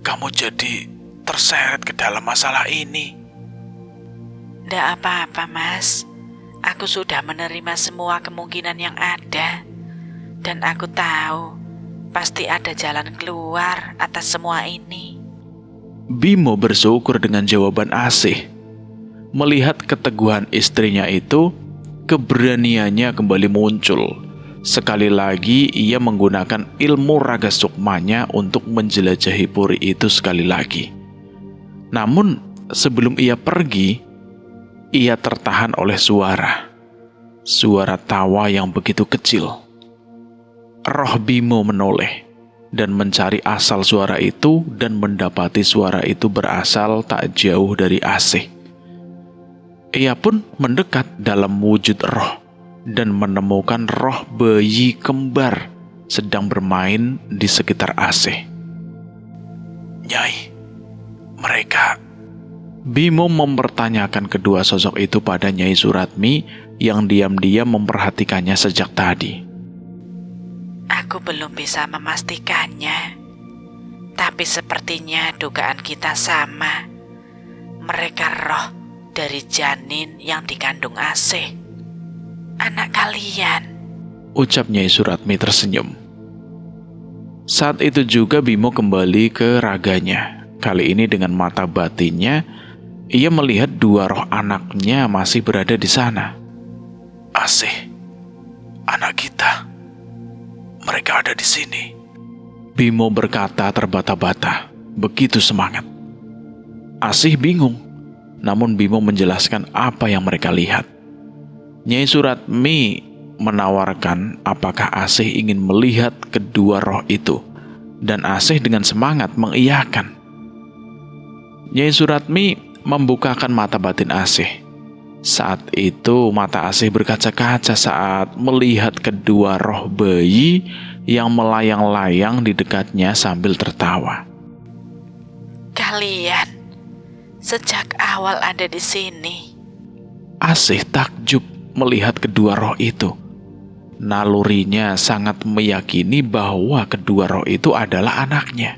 kamu jadi terseret ke dalam masalah ini. Nggak apa-apa, Mas. Aku sudah menerima semua kemungkinan yang ada. Dan aku tahu pasti ada jalan keluar atas semua ini. Bimo bersyukur dengan jawaban Asih. Melihat keteguhan istrinya itu, keberaniannya kembali muncul. Sekali lagi ia menggunakan ilmu raga sukmanya untuk menjelajahi puri itu sekali lagi. Namun sebelum ia pergi, ia tertahan oleh suara tawa yang begitu kecil. Roh Bimo menoleh dan mencari asal suara itu dan mendapati suara itu berasal tak jauh dari Asih. Ia pun mendekat dalam wujud roh dan menemukan roh bayi kembar sedang bermain di sekitar Asih. Nyai, mereka... Bimo mempertanyakan kedua sosok itu pada Nyai Suratmi yang diam-diam memperhatikannya sejak tadi. Aku belum bisa memastikannya. Tapi sepertinya dugaan kita sama. Mereka roh dari janin yang dikandung Asih. Anak kalian. Ucap Nyai Suratmi tersenyum. Saat itu juga Bimo kembali ke raganya. Kali ini dengan mata batinnya, ia melihat dua roh anaknya masih berada di sana. Asih, anak kita. Mereka ada di sini. Bimo berkata terbata-bata, begitu semangat. Asih bingung, namun Bimo menjelaskan apa yang mereka lihat. Nyai Suratmi menawarkan apakah Asih ingin melihat kedua roh itu, dan Asih dengan semangat mengiyakan. Nyai Suratmi membukakan mata batin Asih. Saat itu mata Asih berkaca-kaca saat melihat kedua roh bayi yang melayang-layang di dekatnya sambil tertawa. Kalian sejak awal ada di sini. Asih takjub melihat kedua roh itu. Nalurinya sangat meyakini bahwa kedua roh itu adalah anaknya.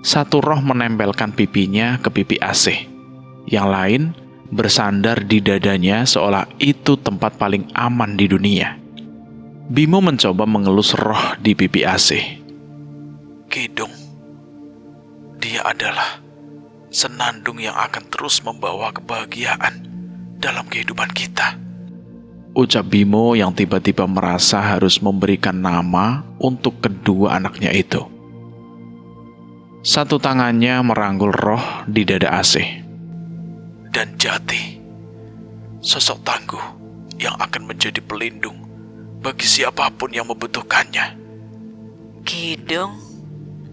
Satu roh menempelkan pipinya ke pipi Asih. Yang lain bersandar di dadanya seolah itu tempat paling aman di dunia. Bimo mencoba mengelus roh di pipi Asih. Kidung, dia adalah senandung yang akan terus membawa kebahagiaan dalam kehidupan kita. Ucap Bimo yang tiba-tiba merasa harus memberikan nama untuk kedua anaknya itu. Satu tangannya merangkul roh di dada Asih. Dan Jati, sosok tangguh yang akan menjadi pelindung bagi siapapun yang membutuhkannya. Kidung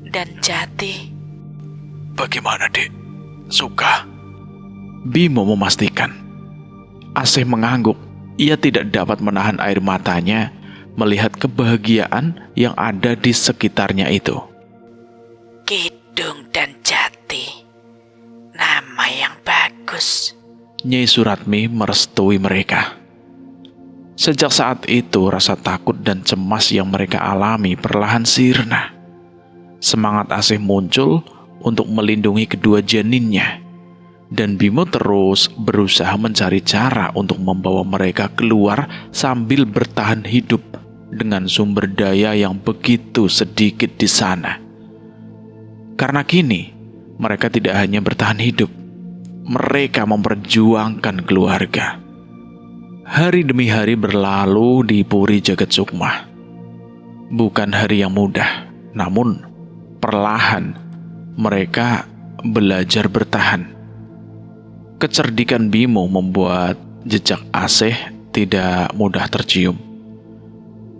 dan Jati. Bagaimana, Dek? Suka? Bimo memastikan. Asih mengangguk. Ia tidak dapat menahan air matanya melihat kebahagiaan yang ada di sekitarnya itu. Kidung dan Jati. Nama yang bagus. Nyai Suratmi merestui mereka. Sejak saat itu rasa takut dan cemas yang mereka alami perlahan sirna. Semangat Asih muncul untuk melindungi kedua janinnya. Dan Bimo terus berusaha mencari cara untuk membawa mereka keluar sambil bertahan hidup dengan sumber daya yang begitu sedikit di sana. Karena kini, mereka tidak hanya bertahan hidup, mereka memperjuangkan keluarga. Hari demi hari berlalu di Puri Jagat Sukma. Bukan hari yang mudah, namun perlahan mereka belajar bertahan. Kecerdikan Bimo membuat jejak Asih tidak mudah tercium.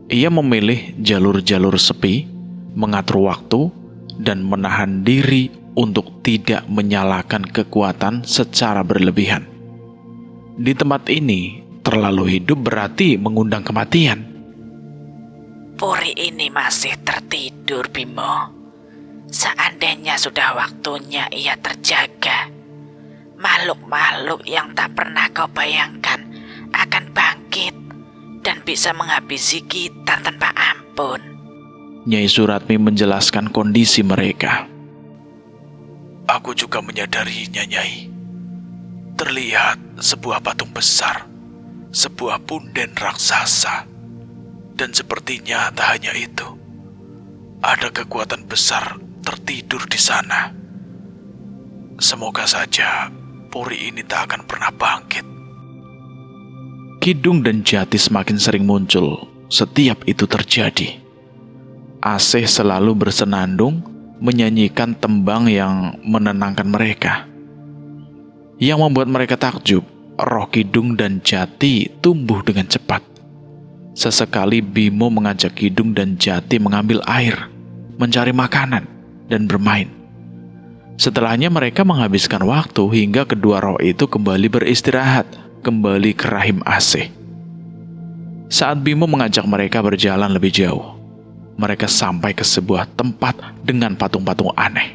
Ia memilih jalur-jalur sepi, mengatur waktu, dan menahan diri untuk tidak menyalakan kekuatan secara berlebihan. Di tempat ini, terlalu hidup berarti mengundang kematian. Puri ini masih tertidur, Bimo. Seandainya sudah waktunya ia terjaga, makhluk-makhluk yang tak pernah kau bayangkan akan bangkit dan bisa menghabisi kita tanpa ampun. Nyai Suratmi menjelaskan kondisi mereka. Aku juga menyadarinya, Nyai. Terlihat sebuah patung besar, sebuah punden raksasa. Dan sepertinya tak hanya itu. Ada kekuatan besar tertidur di sana. Semoga saja Puri ini tak akan pernah bangkit. Kidung dan Jati semakin sering muncul setiap itu terjadi. Asih selalu bersenandung menyanyikan tembang yang menenangkan mereka. Yang membuat mereka takjub, roh Kidung dan Jati tumbuh dengan cepat. Sesekali Bimo mengajak Kidung dan Jati mengambil air, mencari makanan, dan bermain. Setelahnya mereka menghabiskan waktu hingga kedua roh itu kembali beristirahat, kembali ke rahim Asih. Saat Bimo mengajak mereka berjalan lebih jauh, mereka sampai ke sebuah tempat dengan patung-patung aneh.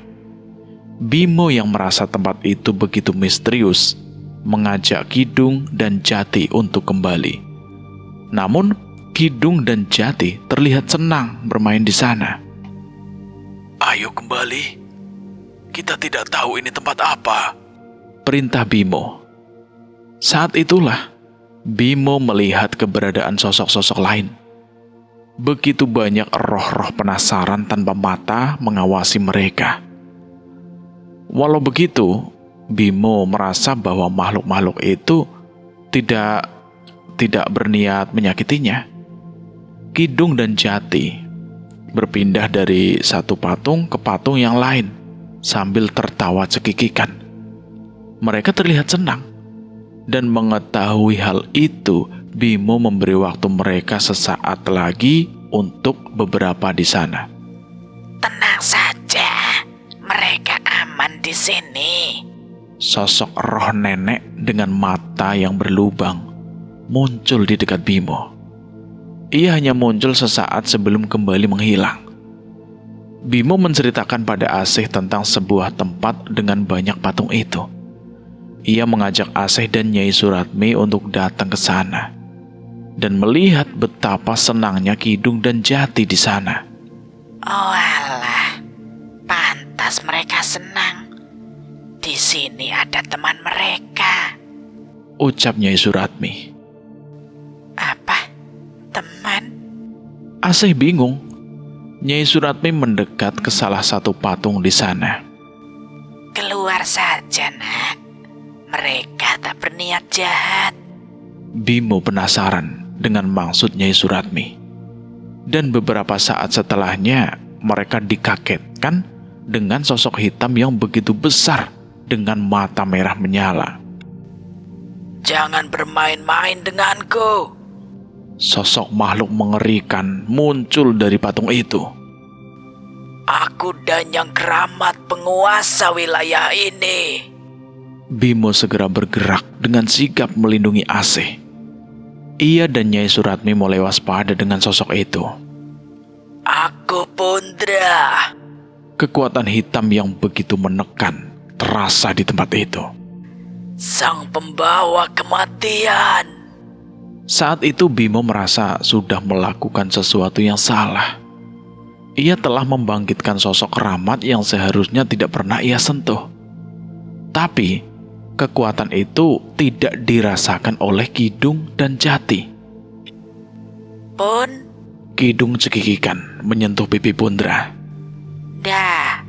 Bimo yang merasa tempat itu begitu misterius, mengajak Kidung dan Jati untuk kembali. Namun, Kidung dan Jati terlihat senang bermain di sana. Ayo kembali. Kita tidak tahu ini tempat apa, perintah Bimo. Saat itulah Bimo melihat keberadaan sosok-sosok lain. Begitu banyak roh-roh penasaran tanpa mata mengawasi mereka. Walau begitu, Bimo merasa bahwa makhluk-makhluk itu tidak berniat menyakitinya. Kidung dan Jati berpindah dari satu patung ke patung yang lain sambil tertawa cekikikan. Mereka terlihat senang. Dan mengetahui hal itu, Bimo memberi waktu mereka sesaat lagi untuk beberapa di sana. Tenang saja, mereka aman di sini. Sosok roh nenek dengan mata yang berlubang muncul di dekat Bimo. Ia hanya muncul sesaat sebelum kembali menghilang. Bimo menceritakan pada Asih tentang sebuah tempat dengan banyak patung itu. Ia mengajak Asih dan Nyai Suratmi untuk datang ke sana dan melihat betapa senangnya Kidung dan Jati di sana. Oh alah, pantas mereka senang. Di sini ada teman mereka. Ucap Nyai Suratmi. Apa? Teman? Asih bingung. Nyai Suratmi mendekat ke salah satu patung di sana. Keluar saja, Nak. Mereka tak berniat jahat. Bimo penasaran dengan maksud Nyai Suratmi. Dan beberapa saat setelahnya, mereka dikagetkan dengan sosok hitam yang begitu besar dengan mata merah menyala. Jangan bermain-main denganku. Sosok makhluk mengerikan muncul dari patung itu. Aku Danyang Keramat, penguasa wilayah ini. Bimo segera bergerak dengan sigap melindungi Asih. Ia dan Nyai Suratmi mulai waspada dengan sosok itu. Aku Pundra. Kekuatan hitam yang begitu menekan terasa di tempat itu. Sang pembawa kematian. Saat itu Bimo merasa sudah melakukan sesuatu yang salah. Ia telah membangkitkan sosok keramat yang seharusnya tidak pernah ia sentuh. Tapi kekuatan itu tidak dirasakan oleh Kidung dan Jati. Pun, Kidung cekikikan menyentuh pipi Pundra. dah.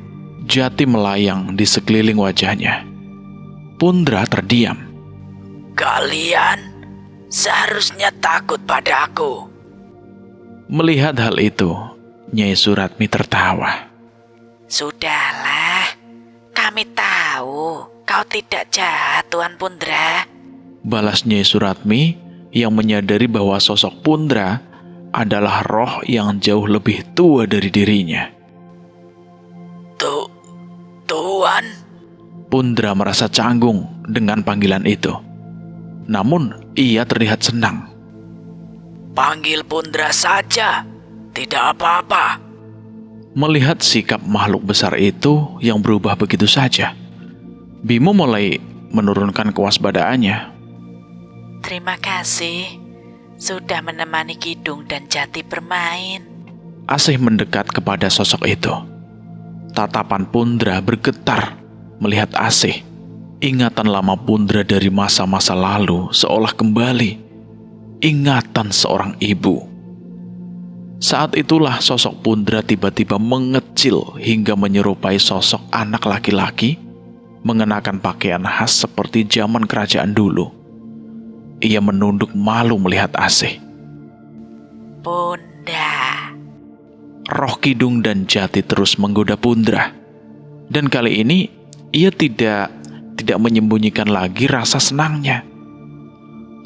Jati melayang di sekeliling wajahnya. Pundra terdiam. Kalian seharusnya takut pada aku. Melihat hal itu, Nyai Suratmi tertawa. Sudahlah, kami tahu kau tidak jahat, Tuan Pundra. Balas Nyai Suratmi yang menyadari bahwa sosok Pundra adalah roh yang jauh lebih tua dari dirinya. Tuan? Pundra merasa canggung dengan panggilan itu. Namun ia terlihat senang. Panggil Pundra saja, tidak apa-apa. Melihat sikap makhluk besar itu yang berubah begitu saja, Bimo mulai menurunkan kewaspadaannya. Terima kasih sudah menemani Kidung dan Jati bermain. Asih mendekat kepada sosok itu. Tatapan Pundra bergetar melihat Asih. Ingatan lama Pundra dari masa-masa lalu seolah kembali. Ingatan seorang ibu. Saat itulah sosok Pundra tiba-tiba mengecil hingga menyerupai sosok anak laki-laki mengenakan pakaian khas seperti zaman kerajaan dulu. Ia menunduk malu melihat Asih. Bunda. Roh Kidung dan Jati terus menggoda Pundra. Dan kali ini ia tidak menyembunyikan lagi rasa senangnya.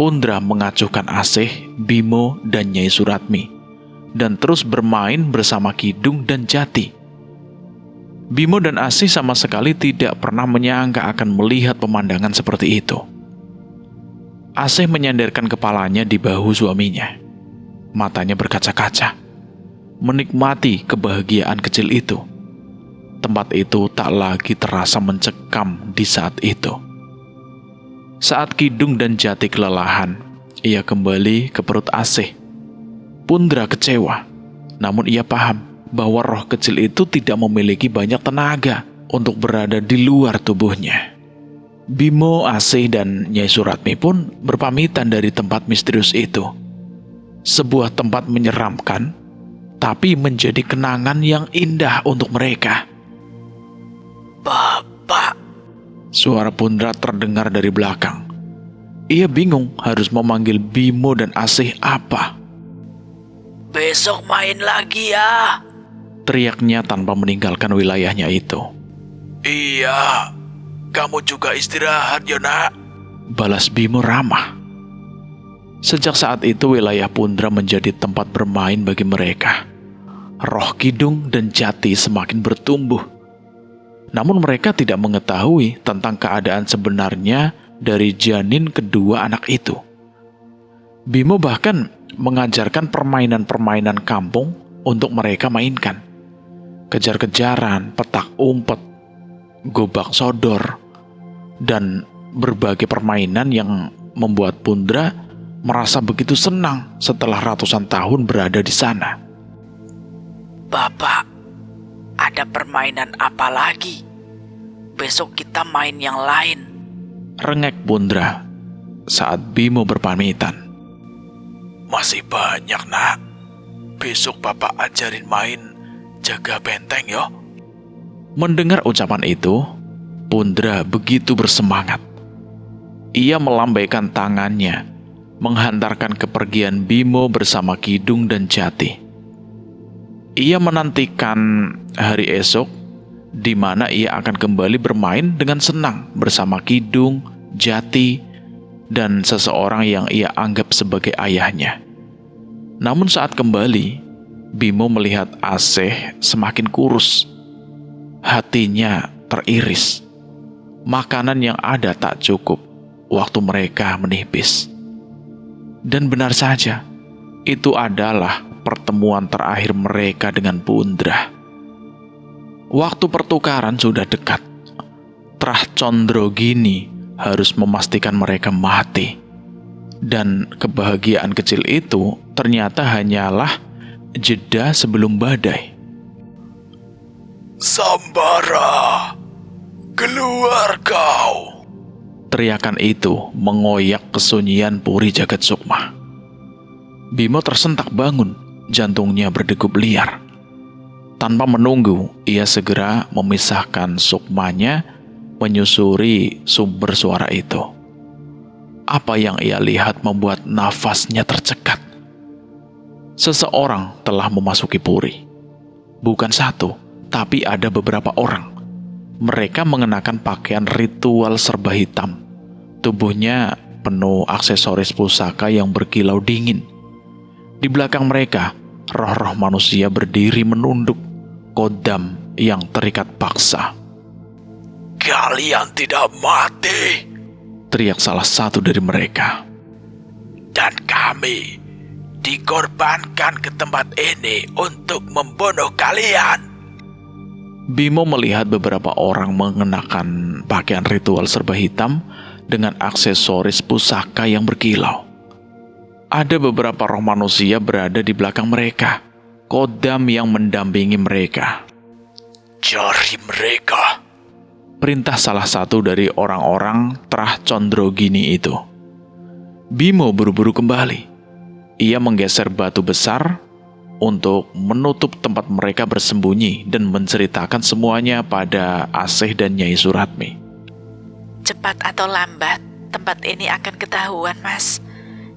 Pundra mengacuhkan Asih, Bimo, dan Nyai Suratmi dan terus bermain bersama Kidung dan Jati. Bimo dan Asih sama sekali tidak pernah menyangka akan melihat pemandangan seperti itu. Asih menyandarkan kepalanya di bahu suaminya. Matanya berkaca-kaca, menikmati kebahagiaan kecil itu. Tempat itu tak lagi terasa mencekam di saat itu. Saat Kidung dan Jati kelelahan, ia kembali ke perut Asih. Pundra kecewa, namun ia paham bahwa roh kecil itu tidak memiliki banyak tenaga untuk berada di luar tubuhnya. Bimo, Asih, dan Nyai Suratmi pun berpamitan dari tempat misterius itu. Sebuah tempat menyeramkan, tapi menjadi kenangan yang indah untuk mereka. Bapak. Suara Pundra terdengar dari belakang. Ia bingung harus memanggil Bimo dan Asih apa. Besok main lagi ya. Teriaknya tanpa meninggalkan wilayahnya itu. Iya, kamu juga istirahat ya nak. Balas Bimo ramah. Sejak saat itu wilayah Pundra menjadi tempat bermain bagi mereka. Roh Kidung dan Jati semakin bertumbuh. Namun mereka tidak mengetahui tentang keadaan sebenarnya dari janin kedua anak itu. Bimo bahkan mengajarkan permainan-permainan kampung untuk mereka mainkan. kejar-kejaran, petak umpet, gobak sodor, dan berbagai permainan yang membuat Pundra merasa begitu senang setelah ratusan tahun berada di sana. Bapak, ada permainan apa lagi? Besok kita main yang lain. Rengek Pundra saat Bimo berpamitan. Masih banyak, Nak. Besok Bapak ajarin main jaga benteng, yo. Mendengar ucapan itu, Pundra begitu bersemangat. Ia melambaikan tangannya, menghantarkan kepergian Bimo bersama Kidung dan Jati. Ia menantikan hari esok, di mana ia akan kembali bermain dengan senang bersama Kidung, Jati, dan seseorang yang ia anggap sebagai ayahnya. Namun saat kembali, Bimo melihat Asih semakin kurus. Hatinya teriris. Makanan yang ada tak cukup waktu mereka menipis. Dan benar saja, itu adalah pertemuan terakhir mereka dengan Pundra. Waktu pertukaran sudah dekat. Trah Condrogini harus memastikan mereka mati. Dan kebahagiaan kecil itu ternyata hanyalah jeda sebelum badai. Sambara, keluar kau! Teriakan itu mengoyak kesunyian Puri Jagat Sukma. Bimo tersentak bangun, jantungnya berdegup liar. Tanpa menunggu, ia segera memisahkan sukmanya, menyusuri sumber suara itu. Apa yang ia lihat membuat nafasnya tercekat. Seseorang telah memasuki Puri. Bukan satu, tapi ada beberapa orang. Mereka mengenakan pakaian ritual serba hitam. Tubuhnya penuh aksesoris pusaka yang berkilau dingin. Di belakang mereka, roh-roh manusia berdiri menunduk, kodam yang terikat paksa. Kalian tidak mati, Teriak salah satu dari mereka. dan kami dikorbankan ke tempat ini untuk membunuh kalian. Bimo melihat beberapa orang mengenakan pakaian ritual serba hitam dengan aksesoris pusaka yang berkilau. Ada beberapa roh manusia berada di belakang mereka, kodam yang mendampingi mereka. Cari mereka. Perintah salah satu dari orang-orang Trah Condrogini itu. Bimo buru-buru kembali. Ia menggeser batu besar untuk menutup tempat mereka bersembunyi dan menceritakan semuanya pada Asih dan Nyai Suratmi. Cepat atau lambat, tempat ini akan ketahuan, Mas.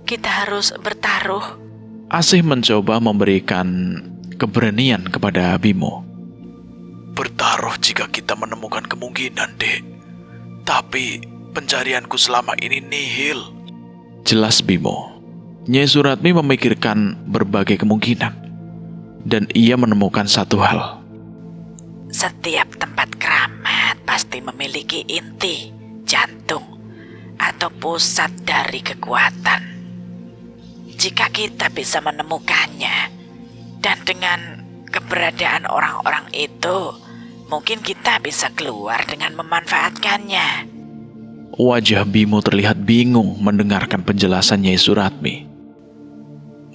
Kita harus bertaruh. Asih mencoba memberikan keberanian kepada Bimo. Bertaruh jika kita menemukan kemungkinan, Dek. Tapi pencarianku selama ini nihil. Jelas Bimo. Nyai Suratmi memikirkan berbagai kemungkinan. Dan ia menemukan satu hal. Setiap tempat keramat pasti memiliki inti, jantung, atau pusat dari kekuatan. Jika kita bisa menemukannya, dan dengan keberadaan orang-orang itu, mungkin kita bisa keluar dengan memanfaatkannya. Wajah Bimo terlihat bingung mendengarkan penjelasan Nyai Suratmi.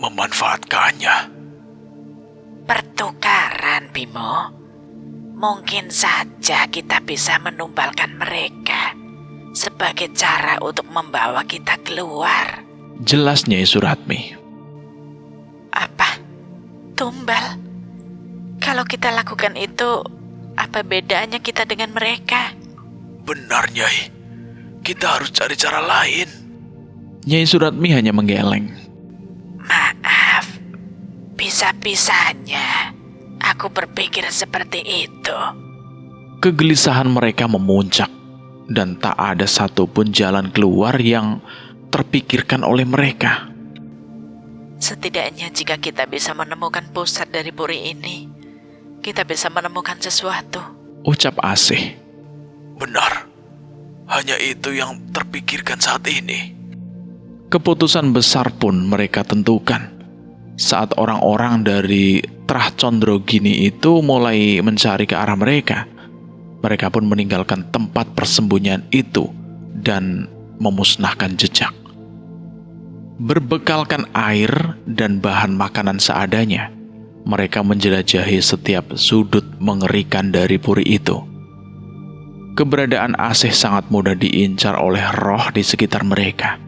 Memanfaatkannya. Pertukaran, Bimo. Mungkin saja kita bisa menumbalkan mereka sebagai cara untuk membawa kita keluar. Jelas Nyai Suratmi. Apa? Tumbal? Kalau kita lakukan itu, apa bedanya kita dengan mereka? Benar, Nyai. Kita harus cari cara lain. Nyai Suratmi hanya menggeleng. Maaf, bisa-bisanya aku berpikir seperti itu. Kegelisahan mereka memuncak, dan tak ada satupun jalan keluar yang terpikirkan oleh mereka. Setidaknya jika kita bisa menemukan pusat dari puri ini, kita bisa menemukan sesuatu. Ucap Asih. Benar. Hanya itu yang terpikirkan saat ini. Keputusan besar pun mereka tentukan saat orang-orang dari Trah Condrogini itu mulai mencari ke arah mereka. Mereka pun meninggalkan tempat persembunyian itu dan memusnahkan jejak. Berbekalkan air dan bahan makanan seadanya, mereka menjelajahi setiap sudut mengerikan dari puri itu. Keberadaan Asih sangat mudah diincar oleh roh di sekitar mereka.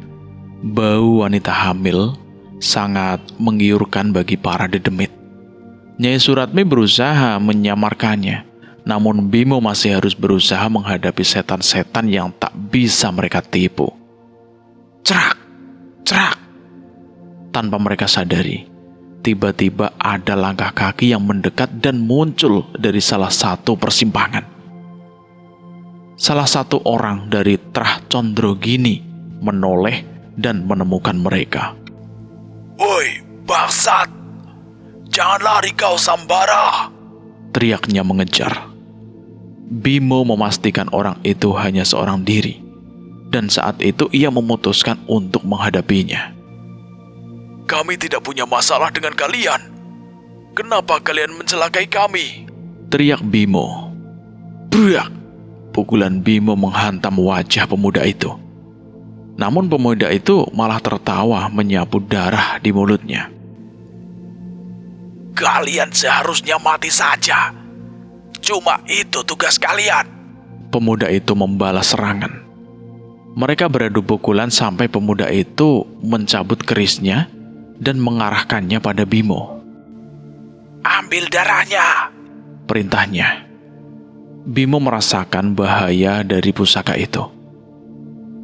Bau wanita hamil sangat menggiurkan bagi para dedemit. Nyai Suratmi berusaha menyamarkannya, namun Bimo masih harus berusaha menghadapi setan-setan yang tak bisa mereka tipu. Cerak! Cerak! Tanpa mereka sadari, tiba-tiba ada langkah kaki yang mendekat dan muncul dari salah satu persimpangan. Salah satu orang dari Trah Condrogini menoleh dan menemukan mereka. Woi, bangsat! Jangan lari kau, Sambara! Teriaknya mengejar. Bimo memastikan orang itu hanya seorang diri, dan saat itu ia memutuskan untuk menghadapinya. Kami tidak punya masalah dengan kalian. Kenapa kalian mencelakai kami? Teriak Bimo. Brak! Pukulan Bimo menghantam wajah pemuda itu. Namun pemuda itu malah tertawa menyapu darah di mulutnya. Kalian seharusnya mati saja. Cuma itu tugas kalian. Pemuda itu membalas serangan. Mereka beradu pukulan sampai pemuda itu mencabut kerisnya dan mengarahkannya pada Bimo. Ambil darahnya, perintahnya. Bimo merasakan bahaya dari pusaka itu.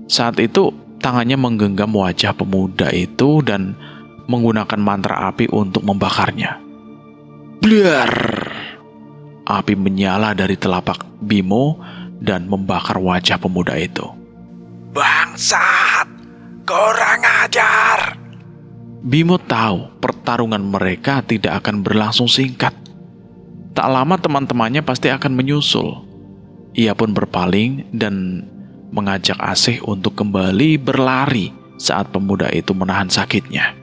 Saat itu tangannya menggenggam wajah pemuda itu dan menggunakan mantra api untuk membakarnya. Blar! Api menyala dari telapak Bimo dan membakar wajah pemuda itu. Bangsat! Kurang ajar! Bimo tahu pertarungan mereka tidak akan berlangsung singkat. Tak lama teman-temannya pasti akan menyusul. Ia pun berpaling dan mengajak Asih untuk kembali berlari saat pemuda itu menahan sakitnya.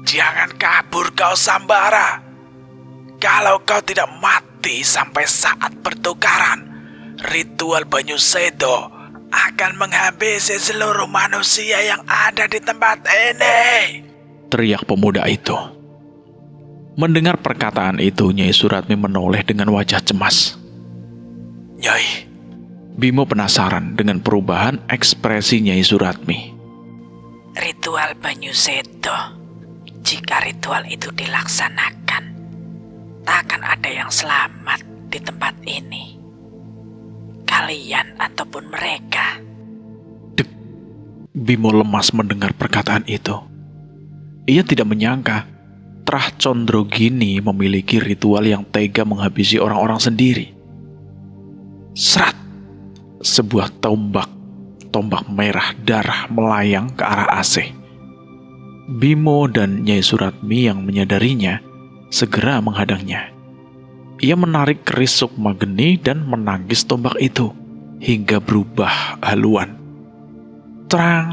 Jangan kabur kau, Sambara. Kalau kau tidak mati sampai saat pertukaran, ritual Banyu Sedo akan menghabisi seluruh manusia yang ada di tempat ini. Teriak pemuda itu. Mendengar perkataan itu, Nyai Suratmi menoleh dengan wajah cemas. Nyai, Bimo penasaran dengan perubahan ekspresi Nyai Suratmi. Ritual Banyu Sedo. Jika ritual itu dilaksanakan, tak akan ada yang selamat di tempat ini. Kalian ataupun mereka. Dek. Bimo lemas mendengar perkataan itu. Ia tidak menyangka Trah Condrogini memiliki ritual yang tega menghabisi orang-orang sendiri. Serat! Sebuah tombak merah darah melayang ke arah Asih. Bimo dan Nyai Suratmi yang menyadarinya segera menghadangnya. Ia menarik keris sukma geni dan menangkis tombak itu hingga berubah haluan. Terang!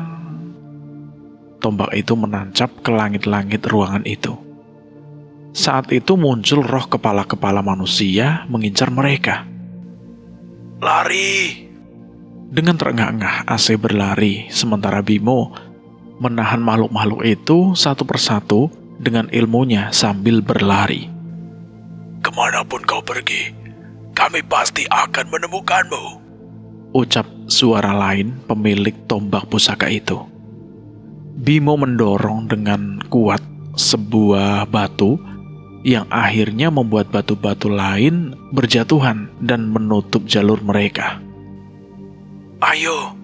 Tombak itu menancap ke langit-langit ruangan itu. Saat itu muncul roh kepala-kepala manusia mengincar mereka. lari! Dengan terengah-engah Asih berlari, sementara Bimo menahan makhluk-makhluk itu satu persatu dengan ilmunya sambil berlari. Kemanapun kau pergi, kami pasti akan menemukanmu. Ucap suara lain pemilik tombak pusaka itu. Bimo mendorong dengan kuat sebuah batu yang akhirnya membuat batu-batu lain berjatuhan dan menutup jalur mereka. Ayo,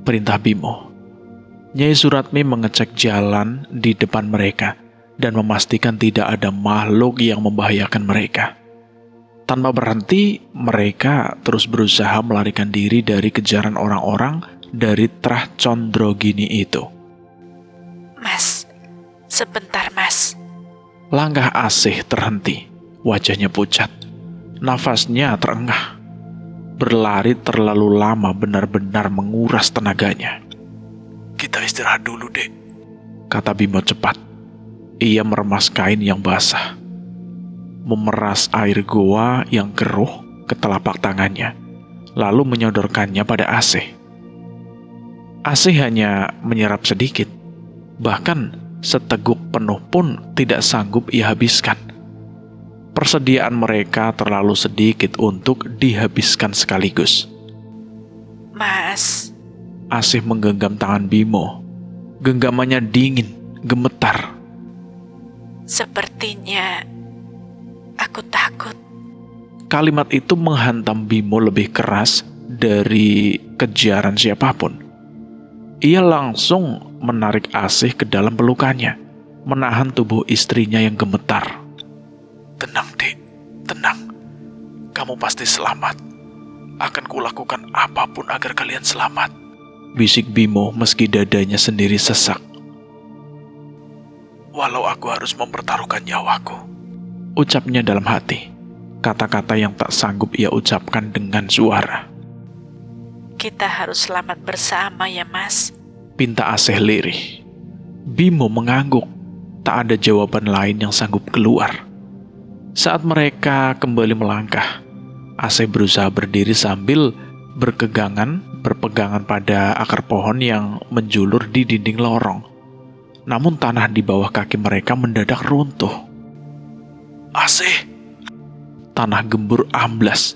Perintah Bimo. Nyai Suratmi mengecek jalan di depan mereka dan memastikan tidak ada makhluk yang membahayakan mereka. Tanpa berhenti, mereka terus berusaha melarikan diri dari kejaran orang-orang dari Trah Condrogini itu. Mas, sebentar mas. Langkah Asih terhenti, wajahnya pucat, nafasnya terengah. Berlari terlalu lama benar-benar menguras tenaganya. kita istirahat dulu, Dek. Kata Bimo cepat. Ia meremas kain yang basah. memeras air goa yang keruh ke telapak tangannya, lalu menyodorkannya pada Asih. Asih hanya menyerap sedikit, bahkan seteguk penuh pun tidak sanggup ia habiskan. Persediaan mereka terlalu sedikit untuk dihabiskan sekaligus. Mas, Asih menggenggam tangan Bimo. Genggamannya dingin, gemetar. sepertinya aku takut. Kalimat itu menghantam Bimo lebih keras dari kejaran siapapun. Ia langsung menarik Asih ke dalam pelukannya, menahan tubuh istrinya yang gemetar. Tenang, Dek. Tenang. Kamu pasti selamat. Akan kulakukan apapun agar kalian selamat. Bisik Bimo meski dadanya sendiri sesak. Walau aku harus mempertaruhkan nyawaku. Ucapnya dalam hati. Kata-kata yang tak sanggup ia ucapkan dengan suara. Kita harus selamat bersama ya, Mas. Pinta Asih lirih. Bimo mengangguk. Tak ada jawaban lain yang sanggup keluar. Saat mereka kembali melangkah, Asih berusaha berdiri sambil berpegangan pada akar pohon yang menjulur di dinding lorong. Namun tanah di bawah kaki mereka mendadak runtuh. Asih! Tanah gembur amblas.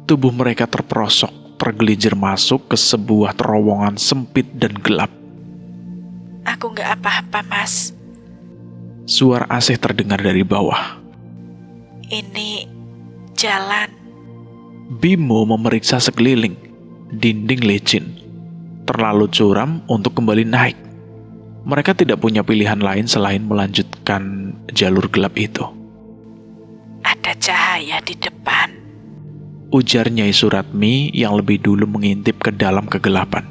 Tubuh mereka terperosok, tergelincir masuk ke sebuah terowongan sempit dan gelap. Aku nggak apa-apa, Mas. Suara Asih terdengar dari bawah. Ini jalan. Bimo memeriksa sekeliling. Dinding licin, terlalu curam untuk kembali naik. Mereka tidak punya pilihan lain selain melanjutkan jalur gelap itu. Ada cahaya di depan. Ujar Nyai Suratmi yang lebih dulu mengintip ke dalam kegelapan.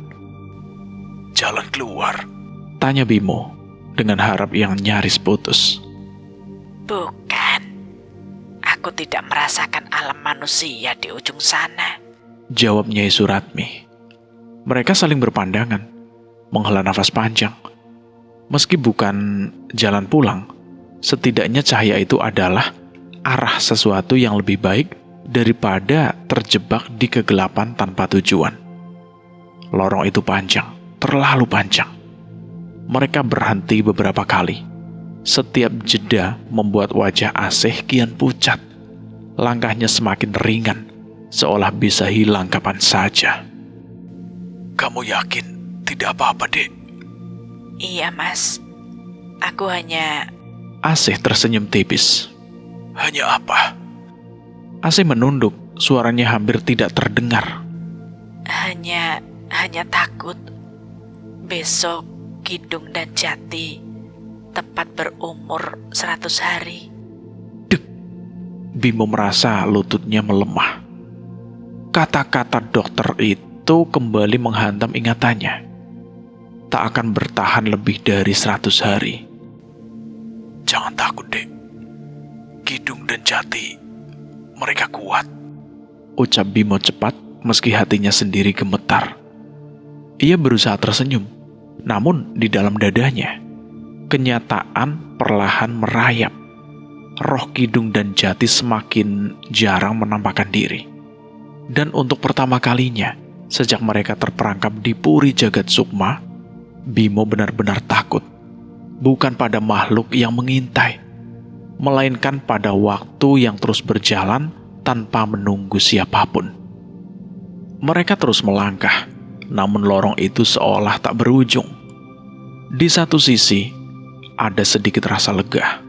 Jalan keluar. Tanya Bimo dengan harap yang nyaris putus. Bukan. Aku tidak merasakan alam manusia di ujung sana. Jawab Nyai Suratmi. Mereka saling berpandangan, menghela nafas panjang. Meski bukan jalan pulang, setidaknya cahaya itu adalah arah sesuatu yang lebih baik daripada terjebak di kegelapan tanpa tujuan. Lorong itu panjang, terlalu panjang. Mereka berhenti beberapa kali. Setiap jeda membuat wajah Asih kian pucat. Langkahnya semakin ringan, seolah bisa hilang kapan saja. Kamu yakin tidak apa-apa, Dek? Iya, Mas. Aku hanya... Asih tersenyum tipis. Hanya apa? Asih menunduk, suaranya hampir tidak terdengar. Hanya takut. Besok Kidung dan Jati tepat berumur 100 hari. Bimo merasa lututnya melemah. Kata-kata dokter itu kembali menghantam ingatannya. Tak akan bertahan lebih dari 100 hari. Jangan takut, Dek. Kidung dan Jati, mereka kuat. Ucap Bimo cepat meski hatinya sendiri gemetar. Ia berusaha tersenyum, namun di dalam dadanya, kenyataan perlahan merayap. Roh Kidung dan Jati semakin jarang menampakkan diri. Dan untuk pertama kalinya, sejak mereka terperangkap di Puri Jagat Sukma, Bimo benar-benar takut. Bukan pada makhluk yang mengintai, melainkan pada waktu yang terus berjalan tanpa menunggu siapapun. Mereka terus melangkah, namun lorong itu seolah tak berujung. Di satu sisi, ada sedikit rasa lega.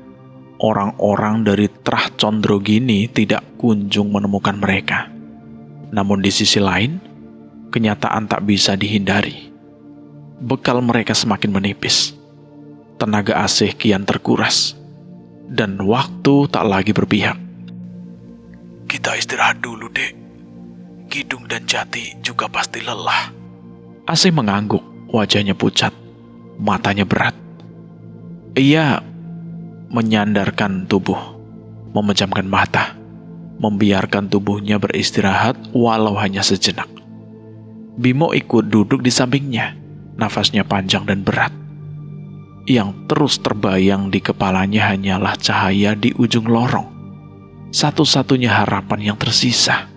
Orang-orang dari Trah Condrogini tidak kunjung menemukan mereka. Namun di sisi lain, kenyataan tak bisa dihindari. Bekal mereka semakin menipis. Tenaga Asih kian terkuras. Dan waktu tak lagi berpihak. Kita istirahat dulu, Dek. Kidung dan Jati juga pasti lelah. Asih mengangguk, wajahnya pucat, matanya berat. Ia menyandarkan tubuh, memejamkan mata, membiarkan tubuhnya beristirahat walau hanya sejenak. Bimo ikut duduk di sampingnya, nafasnya panjang dan berat. Yang terus terbayang di kepalanya hanyalah cahaya di ujung lorong. Satu-satunya harapan yang tersisa.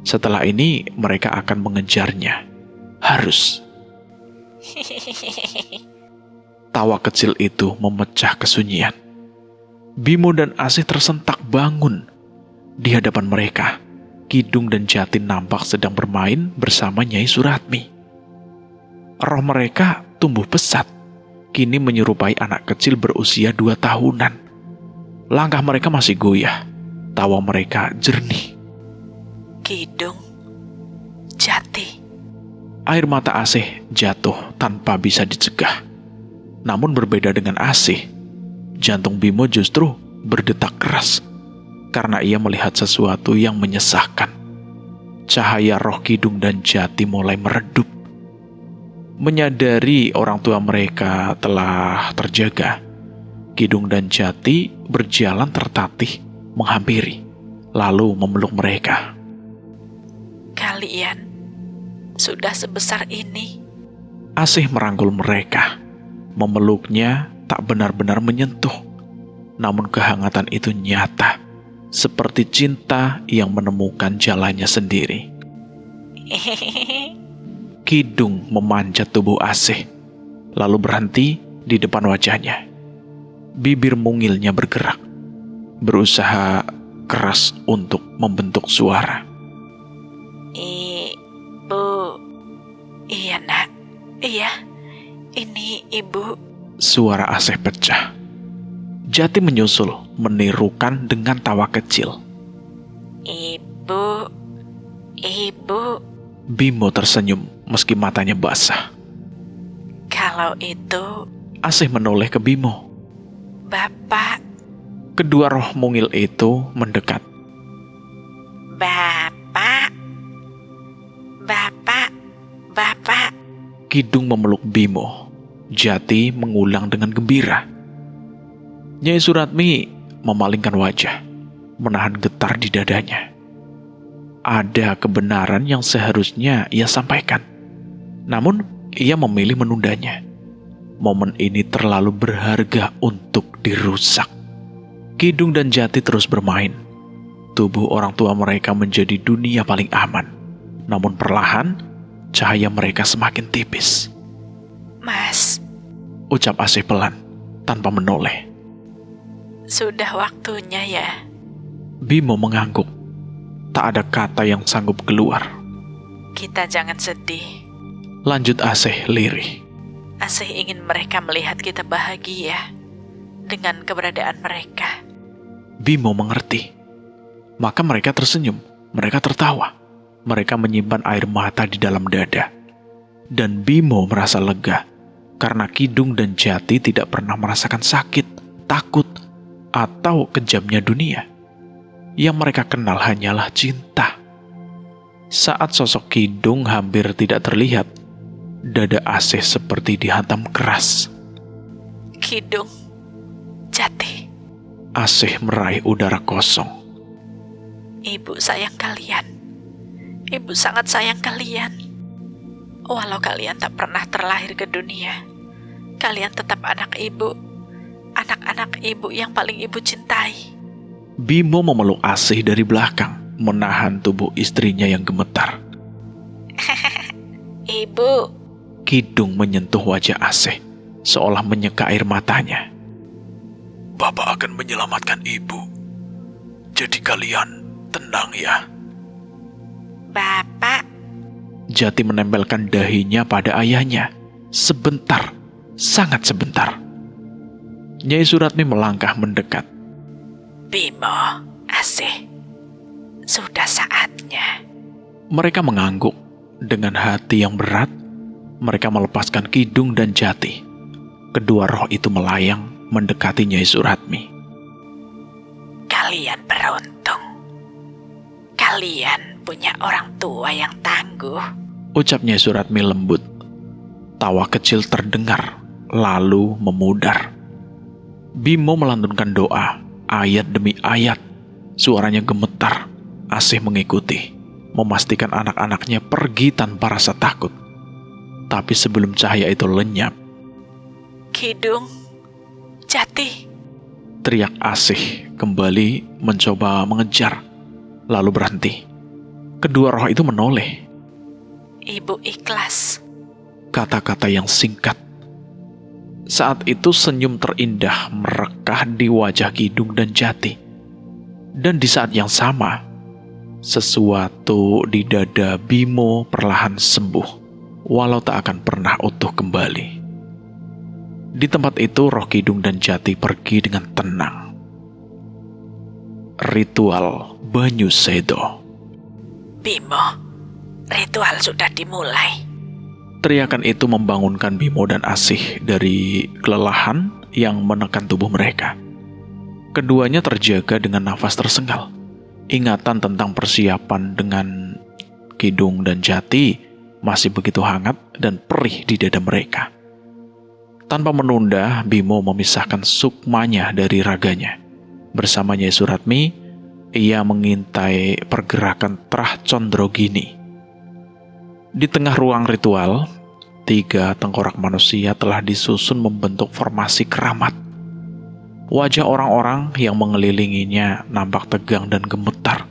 Setelah ini mereka akan mengejarnya. Harus. Tawa kecil itu memecah kesunyian. Bimo dan Asih tersentak bangun. Di hadapan mereka, Kidung dan Jati nampak sedang bermain bersama Nyai Suratmi. Roh mereka tumbuh pesat, kini menyerupai anak kecil berusia 2 tahunan. Langkah mereka masih goyah, tawa mereka jernih. Kidung, Jati. Air mata Asih jatuh tanpa bisa dicegah. Namun berbeda dengan Asih, jantung Bimo justru berdetak keras karena ia melihat sesuatu yang menyesakkan. Cahaya roh Kidung dan Jati mulai meredup. Menyadari orang tua mereka telah terjaga, Kidung dan Jati berjalan tertatih menghampiri, lalu memeluk mereka. Kalian sudah sebesar ini. Asih merangkul mereka. Memeluknya tak benar-benar menyentuh, namun kehangatan itu nyata, seperti cinta yang menemukan jalannya sendiri. Kidung memanjat tubuh Asih, lalu berhenti di depan wajahnya. Bibir mungilnya bergerak, berusaha keras untuk membentuk suara. Ibu. Iya, Nak. Iya, ini Ibu. Suara Asih pecah. Jati menyusul, menirukan dengan tawa kecil. Ibu. Ibu. Bimo tersenyum meski matanya basah. Kalau itu Asih menoleh ke Bimo. Bapak. Kedua roh mungil itu mendekat. Bapak. Bapak. Bapak. Kidung memeluk Bimo. Jati mengulang dengan gembira. Nyai Suratmi memalingkan wajah, menahan getar di dadanya. Ada kebenaran yang seharusnya ia sampaikan. Namun, ia memilih menundanya. Momen ini terlalu berharga untuk dirusak. Kidung dan Jati terus bermain. Tubuh orang tua mereka menjadi dunia paling aman. Namun perlahan, cahaya mereka semakin tipis. Mas, Ucap Asih pelan, tanpa menoleh. sudah waktunya ya. Bimo mengangguk. Tak ada kata yang sanggup keluar. Kita jangan sedih. Lanjut Asih lirih. Asih ingin mereka melihat kita bahagia dengan keberadaan mereka. Bimo mengerti. Maka mereka tersenyum, mereka tertawa. Mereka menyimpan air mata di dalam dada. Dan Bimo merasa lega, karena Kidung dan Jati tidak pernah merasakan sakit, takut, atau kejamnya dunia. Yang mereka kenal hanyalah cinta. Saat sosok Kidung hampir tidak terlihat, dada Asih seperti dihantam keras. Kidung, Jati, Asih meraih udara kosong. Ibu sayang kalian. Ibu sangat sayang kalian. Walau kalian tak pernah terlahir ke dunia, kalian tetap anak ibu. Anak-anak ibu yang paling ibu cintai. Bimo memeluk Asih dari belakang, menahan tubuh istrinya yang gemetar. Ibu. Kidung menyentuh wajah Asih, seolah menyeka air matanya. Bapak akan menyelamatkan ibu. Jadi kalian tenang ya. Bapak. Jati menempelkan dahinya pada ayahnya. Sebentar, sangat sebentar. Nyai Suratmi melangkah mendekat. Bimo, Asih, sudah saatnya. Mereka mengangguk. Dengan hati yang berat, mereka melepaskan Kidung dan Jati. Kedua roh itu melayang mendekati Nyai Suratmi. Kalian beruntung. Kalian punya orang tua yang tangguh. Ucap Nyai Suratmi lembut. Tawa kecil terdengar, lalu memudar. Bimo melantunkan doa, ayat demi ayat. Suaranya gemetar. Asih mengikuti, memastikan anak-anaknya pergi tanpa rasa takut. Tapi sebelum cahaya itu lenyap, Kidung, Jati. teriak Asih kembali mencoba mengejar, lalu berhenti. Kedua roh itu menoleh. Ibu ikhlas. Kata-kata yang singkat. Saat itu senyum terindah merekah di wajah Kidung dan Jati. Dan di saat yang sama, sesuatu di dada Bimo perlahan sembuh, walau tak akan pernah utuh kembali. Di tempat itu roh Kidung dan Jati pergi dengan tenang. Ritual Banyu Sedo. Bimo, ritual sudah dimulai. Teriakan itu membangunkan Bimo dan Asih dari kelelahan yang menekan tubuh mereka. Keduanya terjaga dengan nafas tersengal. Ingatan tentang persiapan dengan Kidung dan Jati masih begitu hangat dan perih di dada mereka. Tanpa menunda, Bimo memisahkan sukmanya dari raganya. Bersama Nyai Suratmi, ia mengintai pergerakan Trah Condrogini. Di tengah ruang ritual, 3 tengkorak manusia telah disusun membentuk formasi keramat. Wajah orang-orang yang mengelilinginya nampak tegang dan gemetar.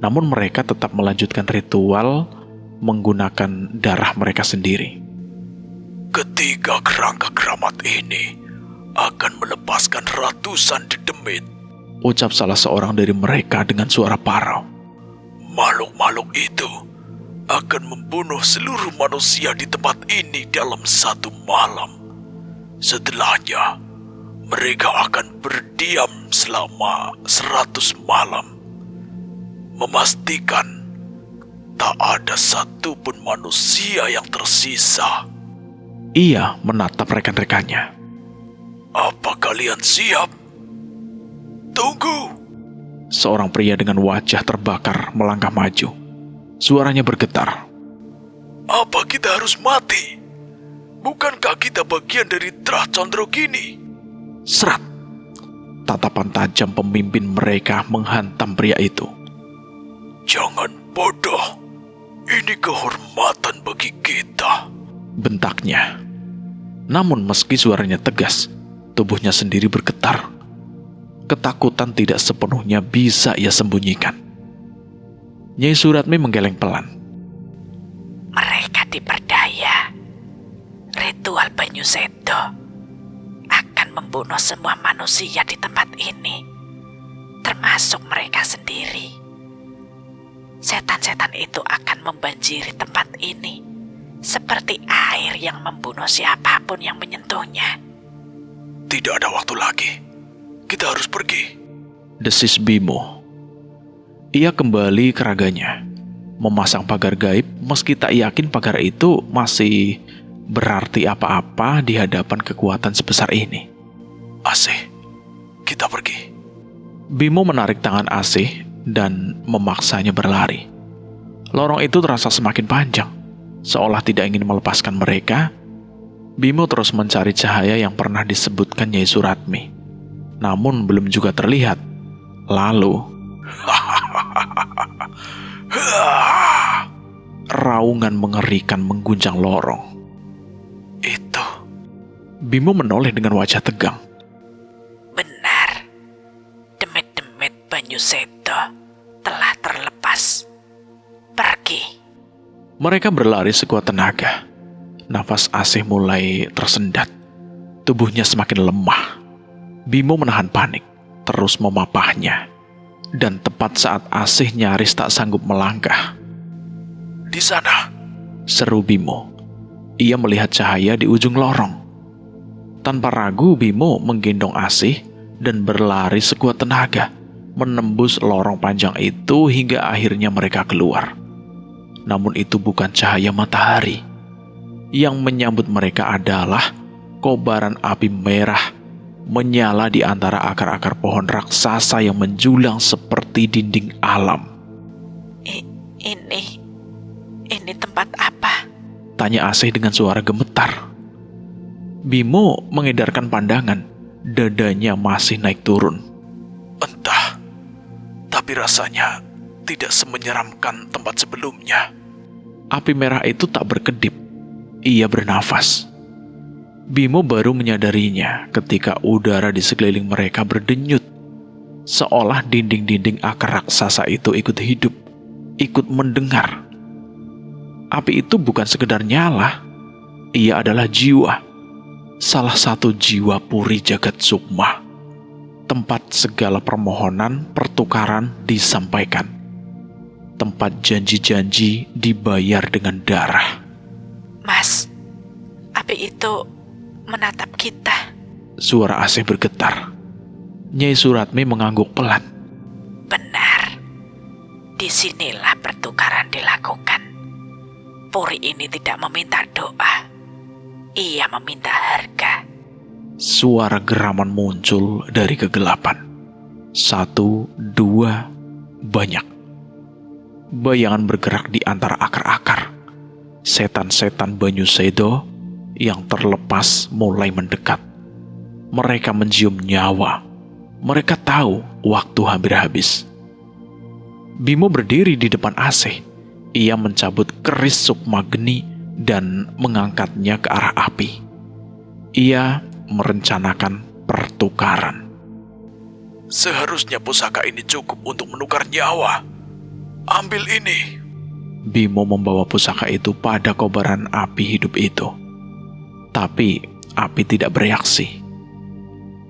Namun mereka tetap melanjutkan ritual menggunakan darah mereka sendiri. Ketiga kerangka keramat ini akan melepaskan ratusan dedemit, Ucap salah seorang dari mereka dengan suara parau. makhluk-makhluk itu akan membunuh seluruh manusia di tempat ini dalam 1 malam. Setelahnya, mereka akan berdiam selama 100 malam, memastikan tak ada satupun manusia yang tersisa. Ia menatap rekan-rekannya. Apa kalian siap? Tunggu! Seorang pria dengan wajah terbakar melangkah maju. Suaranya bergetar. Apa kita harus mati? Bukankah kita bagian dari Trah Condrogini? Serat. Tatapan tajam pemimpin mereka menghantam pria itu. Jangan bodoh. Ini kehormatan bagi kita. Bentaknya. Namun meski suaranya tegas, tubuhnya sendiri bergetar. Ketakutan tidak sepenuhnya bisa ia sembunyikan. Nyai Suratmi menggeleng pelan. Mereka diperdaya. Ritual Banyu Sedo akan membunuh semua manusia di tempat ini, termasuk mereka sendiri. Setan-setan itu akan membanjiri tempat ini, seperti air yang membunuh siapapun yang menyentuhnya. Tidak ada waktu lagi. Kita harus pergi. Desis Bimo. Ia kembali ke raganya, memasang pagar gaib meski tak yakin pagar itu masih berarti apa-apa di hadapan kekuatan sebesar ini. Asih, kita pergi. Bimo menarik tangan Asih dan memaksanya berlari. Lorong itu terasa semakin panjang. Seolah tidak ingin melepaskan mereka, Bimo terus mencari cahaya yang pernah disebutkan Nyai Suratmi. Namun belum juga terlihat. Lalu, raungan mengerikan mengguncang lorong. Itu. Bimo menoleh dengan wajah tegang. Benar, demit-demit Banyu Sedo telah terlepas. Pergi. Mereka berlari sekuat tenaga. Nafas Asih mulai tersendat. Tubuhnya semakin lemah. Bimo menahan panik, terus memapahnya. Dan tepat saat Asih nyaris tak sanggup melangkah, Di sana. seru Bimo. Ia melihat cahaya di ujung lorong. Tanpa ragu, Bimo menggendong Asih dan berlari sekuat tenaga, menembus lorong panjang itu hingga akhirnya mereka keluar. Namun itu bukan cahaya matahari. Yang menyambut mereka adalah kobaran api merah menyala di antara akar-akar pohon raksasa yang menjulang seperti dinding alam. Ini tempat apa? Tanya Asih dengan suara gemetar. Bimo mengedarkan pandangan. Dadanya masih naik turun. Entah. Tapi rasanya tidak semenyeramkan tempat sebelumnya. Api merah itu tak berkedip. Ia bernafas. Bimo baru menyadarinya ketika udara di sekeliling mereka berdenyut, seolah dinding-dinding akar raksasa itu ikut hidup, ikut mendengar. Api itu bukan sekedar nyala, ia adalah jiwa, salah satu jiwa puri jagat sukma, tempat segala permohonan pertukaran disampaikan, tempat janji-janji dibayar dengan darah. Mas, api itu menatap kita. Suara Asih bergetar. Nyai Suratmi mengangguk pelan. Benar, disinilah pertukaran dilakukan. Puri ini tidak meminta doa, ia meminta harga. Suara geraman muncul dari kegelapan. 1, 2, banyak. Bayangan bergerak di antara akar-akar. Setan-setan Banyu Sedo yang terlepas mulai mendekat. Mereka mencium nyawa. Mereka tahu waktu hampir habis. Bimo berdiri di depan Asih. Ia mencabut keris sukma geni dan mengangkatnya ke arah api. Ia merencanakan pertukaran. Seharusnya pusaka ini cukup untuk menukar nyawa. Ambil ini. Bimo membawa pusaka itu pada kobaran api hidup itu. Tapi api tidak bereaksi.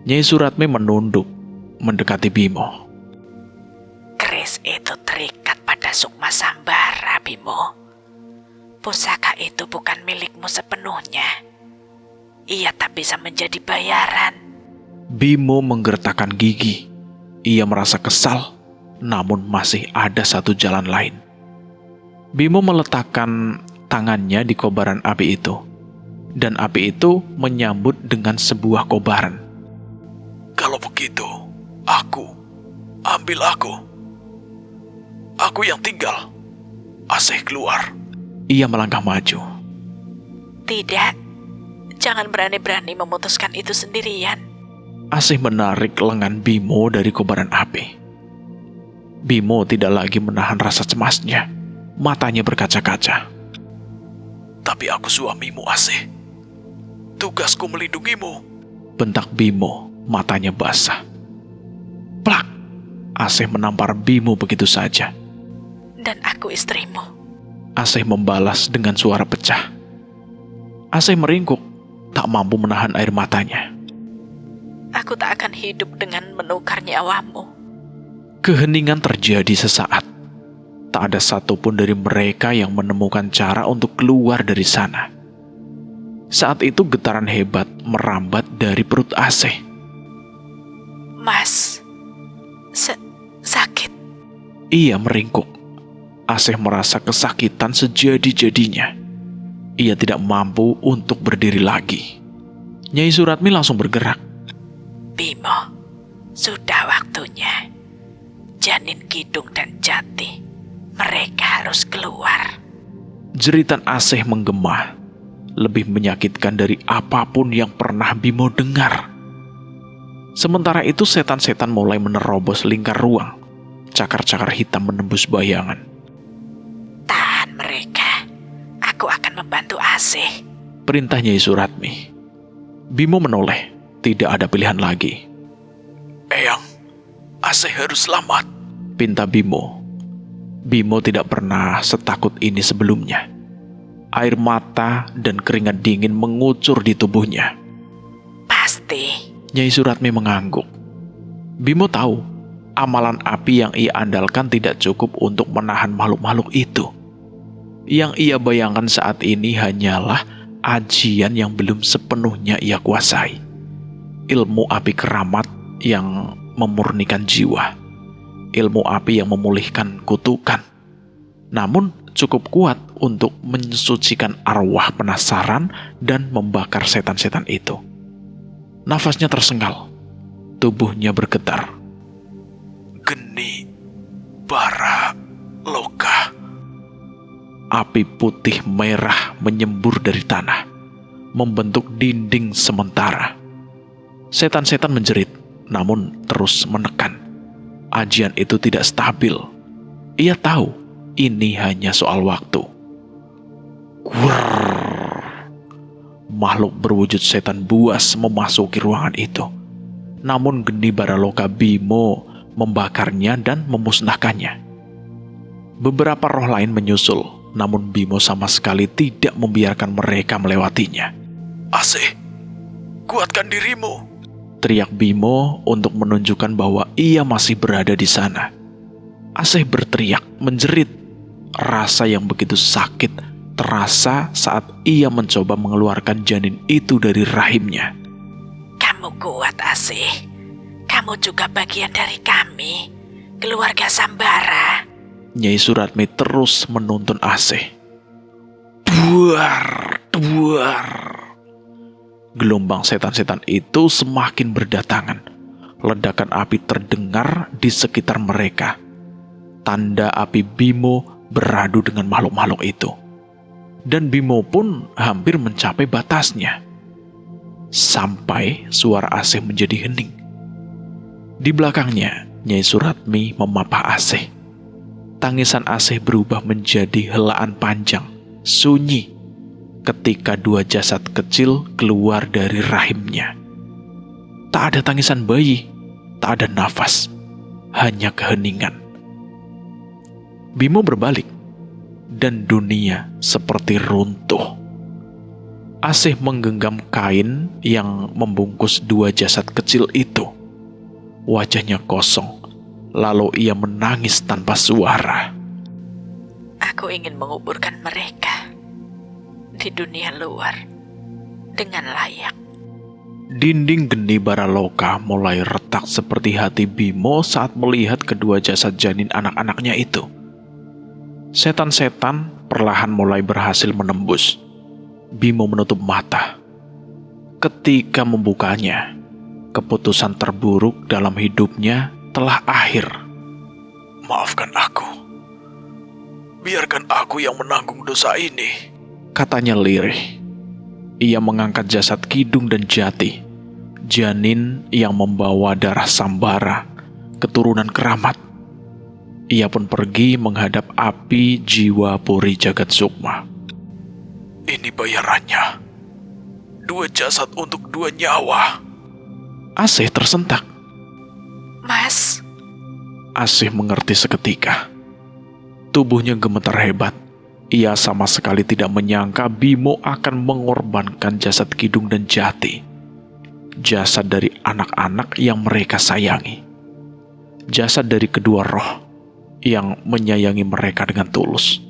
Nyai Suratmi menunduk, mendekati Bimo. Keris itu terikat pada sukma sambara, Bimo. Pusaka itu bukan milikmu sepenuhnya. Ia tak bisa menjadi bayaran. Bimo menggertakkan gigi. Ia merasa kesal, namun masih ada satu jalan lain. Bimo meletakkan tangannya di kobaran api itu. Dan api itu menyambut dengan sebuah kobaran. Kalau begitu, ambil aku. Aku yang tinggal. Asih keluar. Ia melangkah maju. Tidak, jangan berani-berani memutuskan itu sendirian. Asih menarik lengan Bimo dari kobaran api. Bimo tidak lagi menahan rasa cemasnya. Matanya berkaca-kaca. Tapi aku suamimu, Asih. Tugasku melindungimu. Bentak Bimo, matanya basah. Plak! Asih menampar Bimo begitu saja. Dan aku istrimu. Asih membalas dengan suara pecah. Asih meringkuk, tak mampu menahan air matanya. Aku tak akan hidup dengan menukar nyawamu. Keheningan terjadi sesaat. Tak ada satupun dari mereka yang menemukan cara untuk keluar dari sana. Saat itu getaran hebat merambat dari perut Asih. Mas, sakit. Ia meringkuk. Asih merasa kesakitan sejadi-jadinya. Ia tidak mampu untuk berdiri lagi. Nyai Suratmi langsung bergerak. Bimo, sudah waktunya. Janin Kidung dan Jati, mereka harus keluar. Jeritan Asih menggema. Lebih menyakitkan dari apapun yang pernah Bimo dengar. Sementara itu setan-setan mulai menerobos lingkar ruang. Cakar-cakar hitam menembus bayangan. Tahan mereka. Aku akan membantu Asih. Perintah Nyai Suratmi. Bimo menoleh. Tidak ada pilihan lagi. Eyang, Asih harus selamat. Pinta Bimo. Bimo tidak pernah setakut ini sebelumnya. Air mata dan keringat dingin mengucur di tubuhnya. Pasti. Nyai Suratmi mengangguk. Bimo tahu, amalan api yang ia andalkan tidak cukup untuk menahan makhluk-makhluk itu. Yang ia bayangkan saat ini hanyalah ajian yang belum sepenuhnya ia kuasai. Ilmu api keramat yang memurnikan jiwa. Ilmu api yang memulihkan kutukan. Namun cukup kuat untuk mensucikan arwah penasaran dan membakar setan-setan itu. Nafasnya tersengal. Tubuhnya bergetar. Geni, bara, loka. Api putih merah menyembur dari tanah, membentuk dinding sementara. Setan-setan menjerit, namun terus menekan. Ajian itu tidak stabil. Ia tahu ini hanya soal waktu. Gwrrr. makhluk berwujud setan buas memasuki ruangan itu. Namun Geni Baraloka Bimo membakarnya dan memusnahkannya. Beberapa roh lain menyusul, namun Bimo sama sekali tidak membiarkan mereka melewatinya. Asih, kuatkan dirimu. Teriak Bimo untuk menunjukkan bahwa ia masih berada di sana. Asih berteriak, menjerit. Rasa yang begitu sakit terasa saat ia mencoba mengeluarkan janin itu dari rahimnya. Kamu kuat, Asih. Kamu juga bagian dari kami, keluarga Sambara. Nyai Suratmi terus menuntun Asih. Duar, duar. Gelombang setan-setan itu semakin berdatangan. Ledakan api terdengar di sekitar mereka. Tanda api Bimo beradu dengan makhluk-makhluk itu. Dan Bimo pun hampir mencapai batasnya. Sampai suara Asih menjadi hening. Di belakangnya, Nyai Suratmi memapah Asih. Tangisan Asih berubah menjadi helaan panjang, sunyi, ketika dua jasad kecil keluar dari rahimnya. Tak ada tangisan bayi, tak ada nafas, hanya keheningan. Bimo berbalik, dan dunia seperti runtuh. Asih menggenggam kain yang membungkus dua jasad kecil itu. Wajahnya kosong, lalu ia menangis tanpa suara. Aku ingin menguburkan mereka di dunia luar dengan layak. Dinding Geni Baraloka mulai retak seperti hati Bimo saat melihat kedua jasad janin anak-anaknya itu. Setan-setan perlahan mulai berhasil menembus. Bimo menutup mata. Ketika membukanya, keputusan terburuk dalam hidupnya telah akhir. Maafkan aku. Biarkan aku yang menanggung dosa ini, katanya lirih. Ia mengangkat jasad Kidung dan Jati, janin yang membawa darah Sambara, keturunan keramat. Ia pun pergi menghadap api jiwa Puri Jagat Sukma. Ini bayarannya. 2 jasad untuk 2 nyawa. Asih tersentak. Mas, Asih mengerti seketika. Tubuhnya gemetar hebat. Ia sama sekali tidak menyangka Bimo akan mengorbankan jasad Kidung dan Jati. Jasad dari anak-anak yang mereka sayangi. Jasad dari kedua roh yang menyayangi mereka dengan tulus.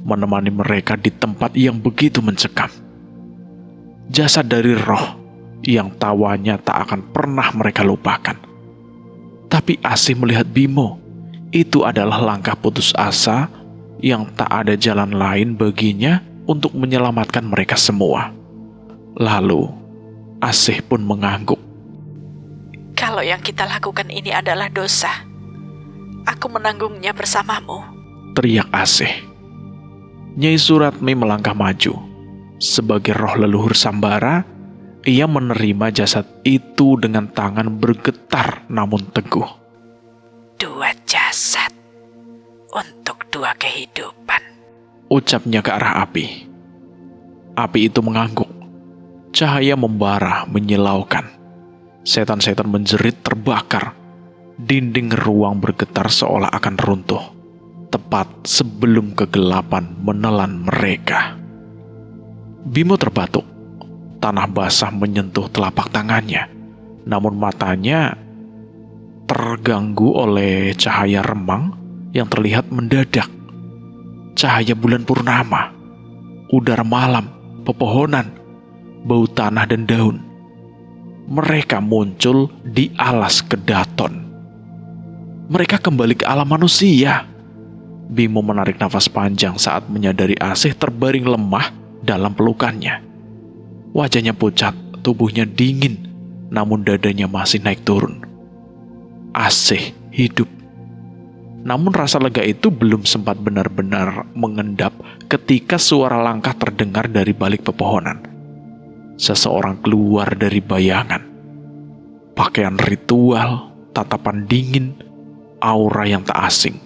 Menemani mereka di tempat yang begitu mencekam. Jasad dari roh yang tawanya tak akan pernah mereka lupakan. Tapi Asih melihat Bimo. Itu adalah langkah putus asa yang tak ada jalan lain baginya untuk menyelamatkan mereka semua. Lalu, Asih pun mengangguk. kalau yang kita lakukan ini adalah dosa, aku menanggungnya bersamamu. Teriak Asih. Nyai Suratmi melangkah maju. Sebagai roh leluhur Sambara, ia menerima jasad itu dengan tangan bergetar namun teguh. 2 jasad untuk 2 kehidupan, Ucapnya ke arah api. Api itu mengangguk. Cahaya membara menyilaukan. Setan-setan menjerit terbakar. Dinding ruang bergetar seolah akan runtuh. Tepat sebelum kegelapan menelan mereka. Bimo terbatuk. Tanah basah menyentuh telapak tangannya. Namun matanya terganggu oleh cahaya remang yang terlihat mendadak. Cahaya bulan purnama, udara malam, pepohonan, bau tanah dan daun. Mereka muncul di alas Kedaton. Mereka kembali ke alam manusia. Bimo menarik nafas panjang saat menyadari Asih terbaring lemah dalam pelukannya. Wajahnya pucat, tubuhnya dingin, namun dadanya masih naik turun. Asih hidup. Namun rasa lega itu belum sempat benar-benar mengendap ketika suara langkah terdengar dari balik pepohonan. Seseorang keluar dari bayangan. Pakaian ritual, tatapan dingin, aura yang tak asing.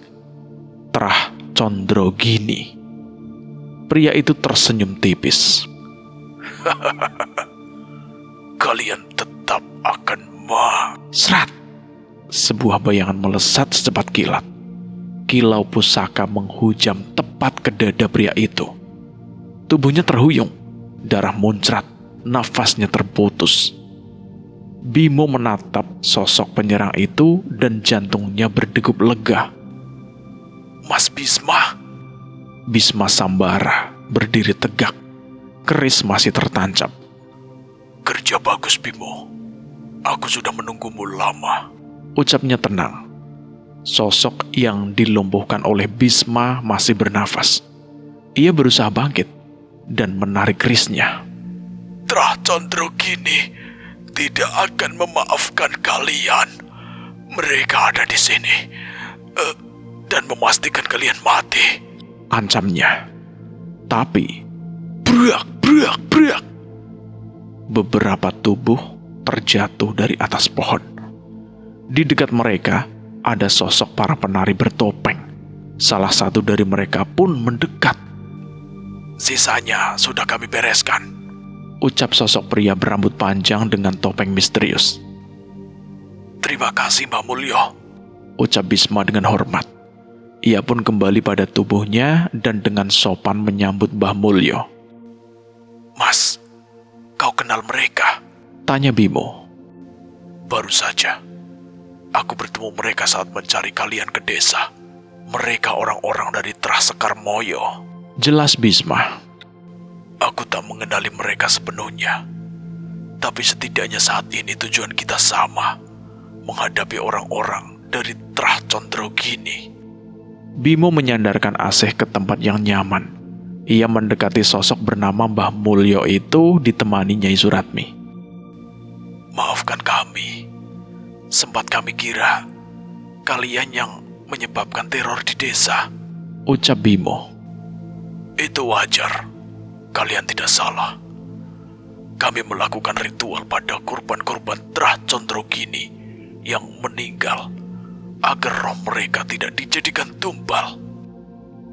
Terah Condrogini. Pria itu tersenyum tipis. Kalian tetap akan Serat! Sebuah bayangan melesat secepat kilat. Kilau pusaka menghujam tepat ke dada pria itu. Tubuhnya terhuyung, darah muncrat, nafasnya terputus. Bimo menatap sosok penyerang itu dan jantungnya berdegup lega. Mas Bisma. Bisma Sambara berdiri tegak, keris masih tertancap. Kerja bagus, Bimo. Aku sudah menunggumu lama. Ucapnya tenang. Sosok yang dilumpuhkan oleh Bisma masih bernafas. Ia berusaha bangkit dan menarik kerisnya. Trah Condrogini tidak akan memaafkan kalian. Mereka ada di sini dan memastikan kalian mati. Ancamnya. Tapi, brak, brak, brak. Beberapa tubuh terjatuh dari atas pohon. Di dekat mereka, ada sosok para penari bertopeng. Salah satu dari mereka pun mendekat. Sisanya sudah kami bereskan, Ucap sosok pria berambut panjang dengan topeng misterius. Terima kasih, Mbak Mulyo. Ucap Bisma dengan hormat. Ia pun kembali pada tubuhnya dan dengan sopan menyambut Mbah Mulyo. Mas, kau kenal mereka? Tanya Bimo. Baru saja aku bertemu mereka saat mencari kalian ke desa. Mereka orang-orang dari Trah Sekar Moyo. Jelas Bisma. Aku tak mengenali mereka sepenuhnya. Tapi setidaknya saat ini tujuan kita sama. Menghadapi orang-orang dari Trah Condrogini. Bimo menyandarkan Asih ke tempat yang nyaman. Ia mendekati sosok bernama Mbah Mulyo itu ditemani Nyai Suratmi. Maafkan kami. Sempat kami kira kalian yang menyebabkan teror di desa. Ucap Bimo. Itu wajar. Kalian tidak salah. Kami melakukan ritual pada korban-korban Trah Condrogini yang meninggal agar roh mereka tidak dijadikan tumbal.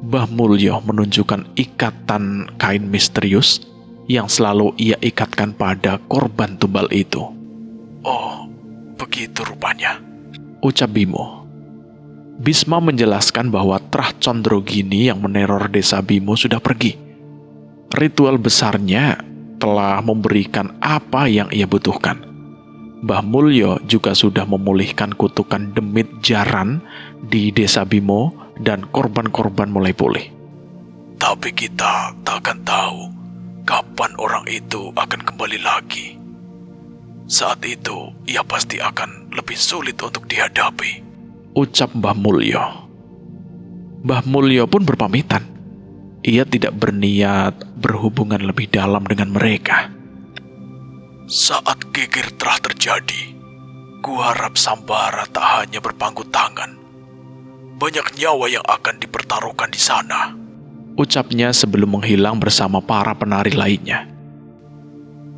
Mbah Mulyo menunjukkan ikatan kain misterius yang selalu ia ikatkan pada korban tumbal itu. Oh, begitu rupanya. Ucap Bimo. Bisma menjelaskan bahwa Trah Condrogini yang meneror desa Bimo sudah pergi. Ritual besarnya telah memberikan apa yang ia butuhkan. Mbah Mulyo juga sudah memulihkan kutukan demit jaran di desa Bimo dan korban-korban mulai pulih. Tapi kita tak akan tahu kapan orang itu akan kembali lagi. Saat itu, ia pasti akan lebih sulit untuk dihadapi. Ucap Mbah Mulyo. Mbah Mulyo pun berpamitan. Ia tidak berniat berhubungan lebih dalam dengan mereka. Saat geger telah terjadi, kuharap Sambara tak hanya berpangku tangan. Banyak nyawa yang akan dipertaruhkan di sana. Ucapnya sebelum menghilang bersama para penari lainnya.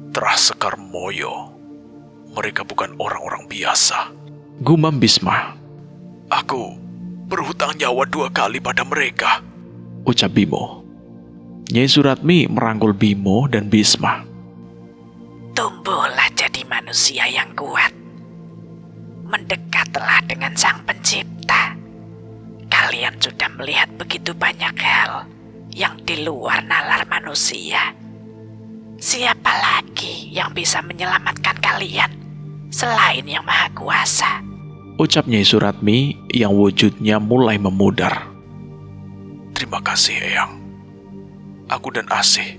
Trah Sekar Moyo. Mereka bukan orang-orang biasa. Gumam Bisma. Aku berhutang nyawa 2 kali pada mereka. Ucap Bimo. Nyai Suratmi merangkul Bimo dan Bisma. Tumbuhlah jadi manusia yang kuat. Mendekatlah dengan Sang Pencipta. Kalian sudah melihat begitu banyak hal yang di luar nalar manusia. Siapa lagi yang bisa menyelamatkan kalian selain Yang Maha Kuasa? Ucap Nyai Suratmi yang wujudnya mulai memudar. Terima kasih, Eyang. Aku dan Asih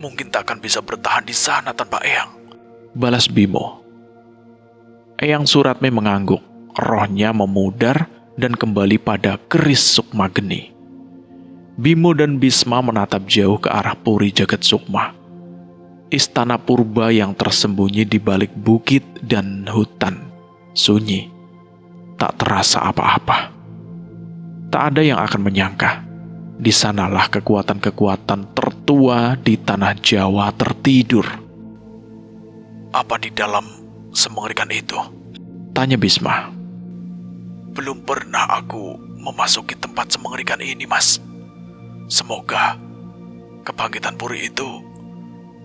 mungkin tak akan bisa bertahan di sana tanpa Eyang. Balas Bimo. Eyang Suratmi mengangguk. Rohnya memudar dan kembali pada keris Sukma Geni. Bimo dan Bisma menatap jauh ke arah Puri Jagat Sukma. Istana purba yang tersembunyi di balik bukit dan hutan. Sunyi. Tak terasa apa-apa. Tak ada yang akan menyangka. Di sanalah kekuatan-kekuatan tertua di tanah Jawa tertidur. Apa di dalam semengerikan itu? Tanya Bisma. Belum pernah aku memasuki tempat semengerikan ini, Mas. Semoga kebangkitan puri itu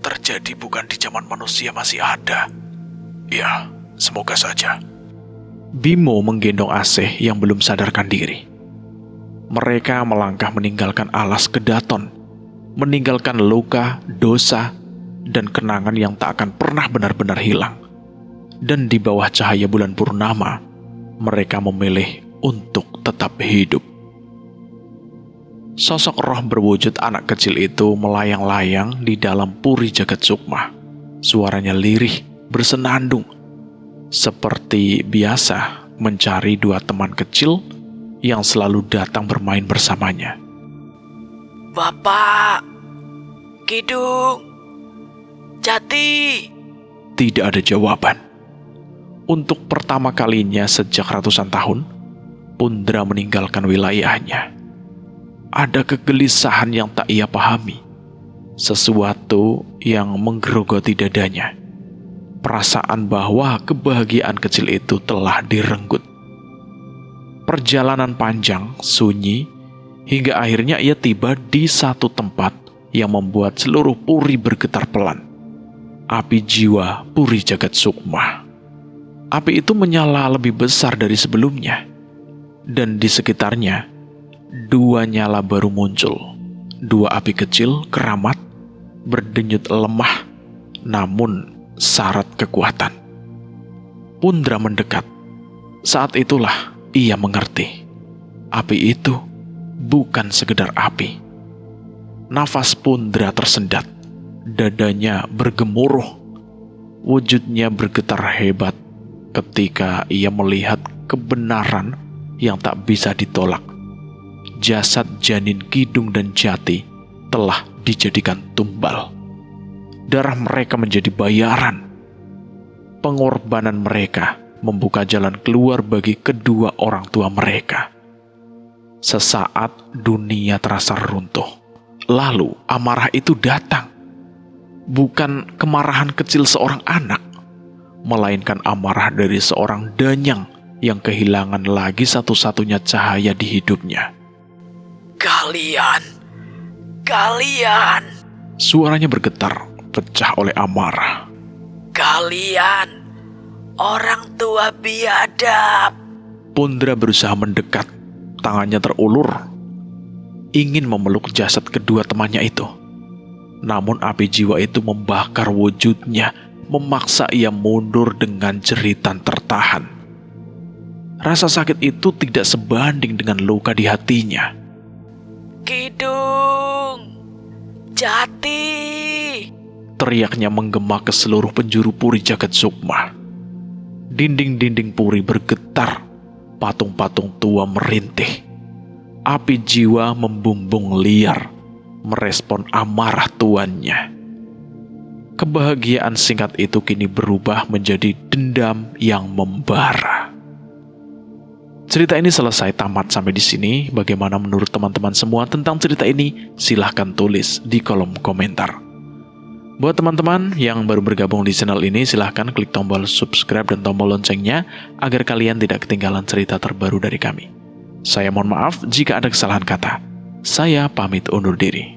terjadi bukan di zaman manusia masih ada. Ya, semoga saja. Bimo menggendong Asih yang belum sadarkan diri. Mereka melangkah meninggalkan alas Kedaton, meninggalkan luka, dosa, dan kenangan yang tak akan pernah benar-benar hilang. Dan di bawah cahaya bulan purnama, mereka memilih untuk tetap hidup. Sosok roh berwujud anak kecil itu melayang-layang di dalam puri jagat sukma. Suaranya lirih, bersenandung, seperti biasa mencari dua teman kecil yang selalu datang bermain bersamanya. Bapak, Kidung, Jati. Tidak ada jawaban. Untuk pertama kalinya sejak ratusan tahun, Pundra meninggalkan wilayahnya. Ada kegelisahan yang tak ia pahami, sesuatu yang menggerogoti dadanya. Perasaan bahwa kebahagiaan kecil itu telah direnggut. Perjalanan panjang, sunyi, hingga akhirnya ia tiba di satu tempat yang membuat seluruh puri bergetar pelan. Api jiwa puri jagat sukma. Api itu menyala lebih besar dari sebelumnya, dan di sekitarnya dua nyala baru muncul. Dua api kecil keramat, berdenyut lemah, namun syarat kekuatan. Pundra mendekat. Saat itulah ia mengerti. Api itu bukan sekedar api. Nafas Pundra tersendat. Dadanya bergemuruh. Wujudnya bergetar hebat ketika ia melihat kebenaran yang tak bisa ditolak. Jasad janin Kidung dan Jati telah dijadikan tumbal. Darah mereka menjadi bayaran. Pengorbanan mereka membuka jalan keluar bagi kedua orang tua mereka. Sesaat dunia terasa runtuh. Lalu amarah itu datang. Bukan kemarahan kecil seorang anak, melainkan amarah dari seorang danyang yang kehilangan lagi satu-satunya cahaya di hidupnya. Kalian, Suaranya bergetar, pecah oleh amarah. kalian, orang tua biadab. Pundra berusaha mendekat, tangannya terulur, ingin memeluk jasad kedua temannya itu. Namun api jiwa itu membakar wujudnya, memaksa ia mundur dengan jeritan tertahan. Rasa sakit itu tidak sebanding dengan luka di hatinya. Kidung, Jati. Teriaknya menggema ke seluruh penjuru puri jagat sukma. Dinding-dinding puri bergetar, patung-patung tua merintih. Api jiwa membumbung liar, merespon amarah tuannya. Kebahagiaan singkat itu kini berubah menjadi dendam yang membara. Cerita ini selesai tamat sampai di sini. Bagaimana menurut teman-teman semua tentang cerita ini? Silahkan tulis di kolom komentar. Buat teman-teman yang baru bergabung di channel ini, silahkan klik tombol subscribe dan tombol loncengnya agar kalian tidak ketinggalan cerita terbaru dari kami. Saya mohon maaf jika ada kesalahan kata. Saya pamit undur diri.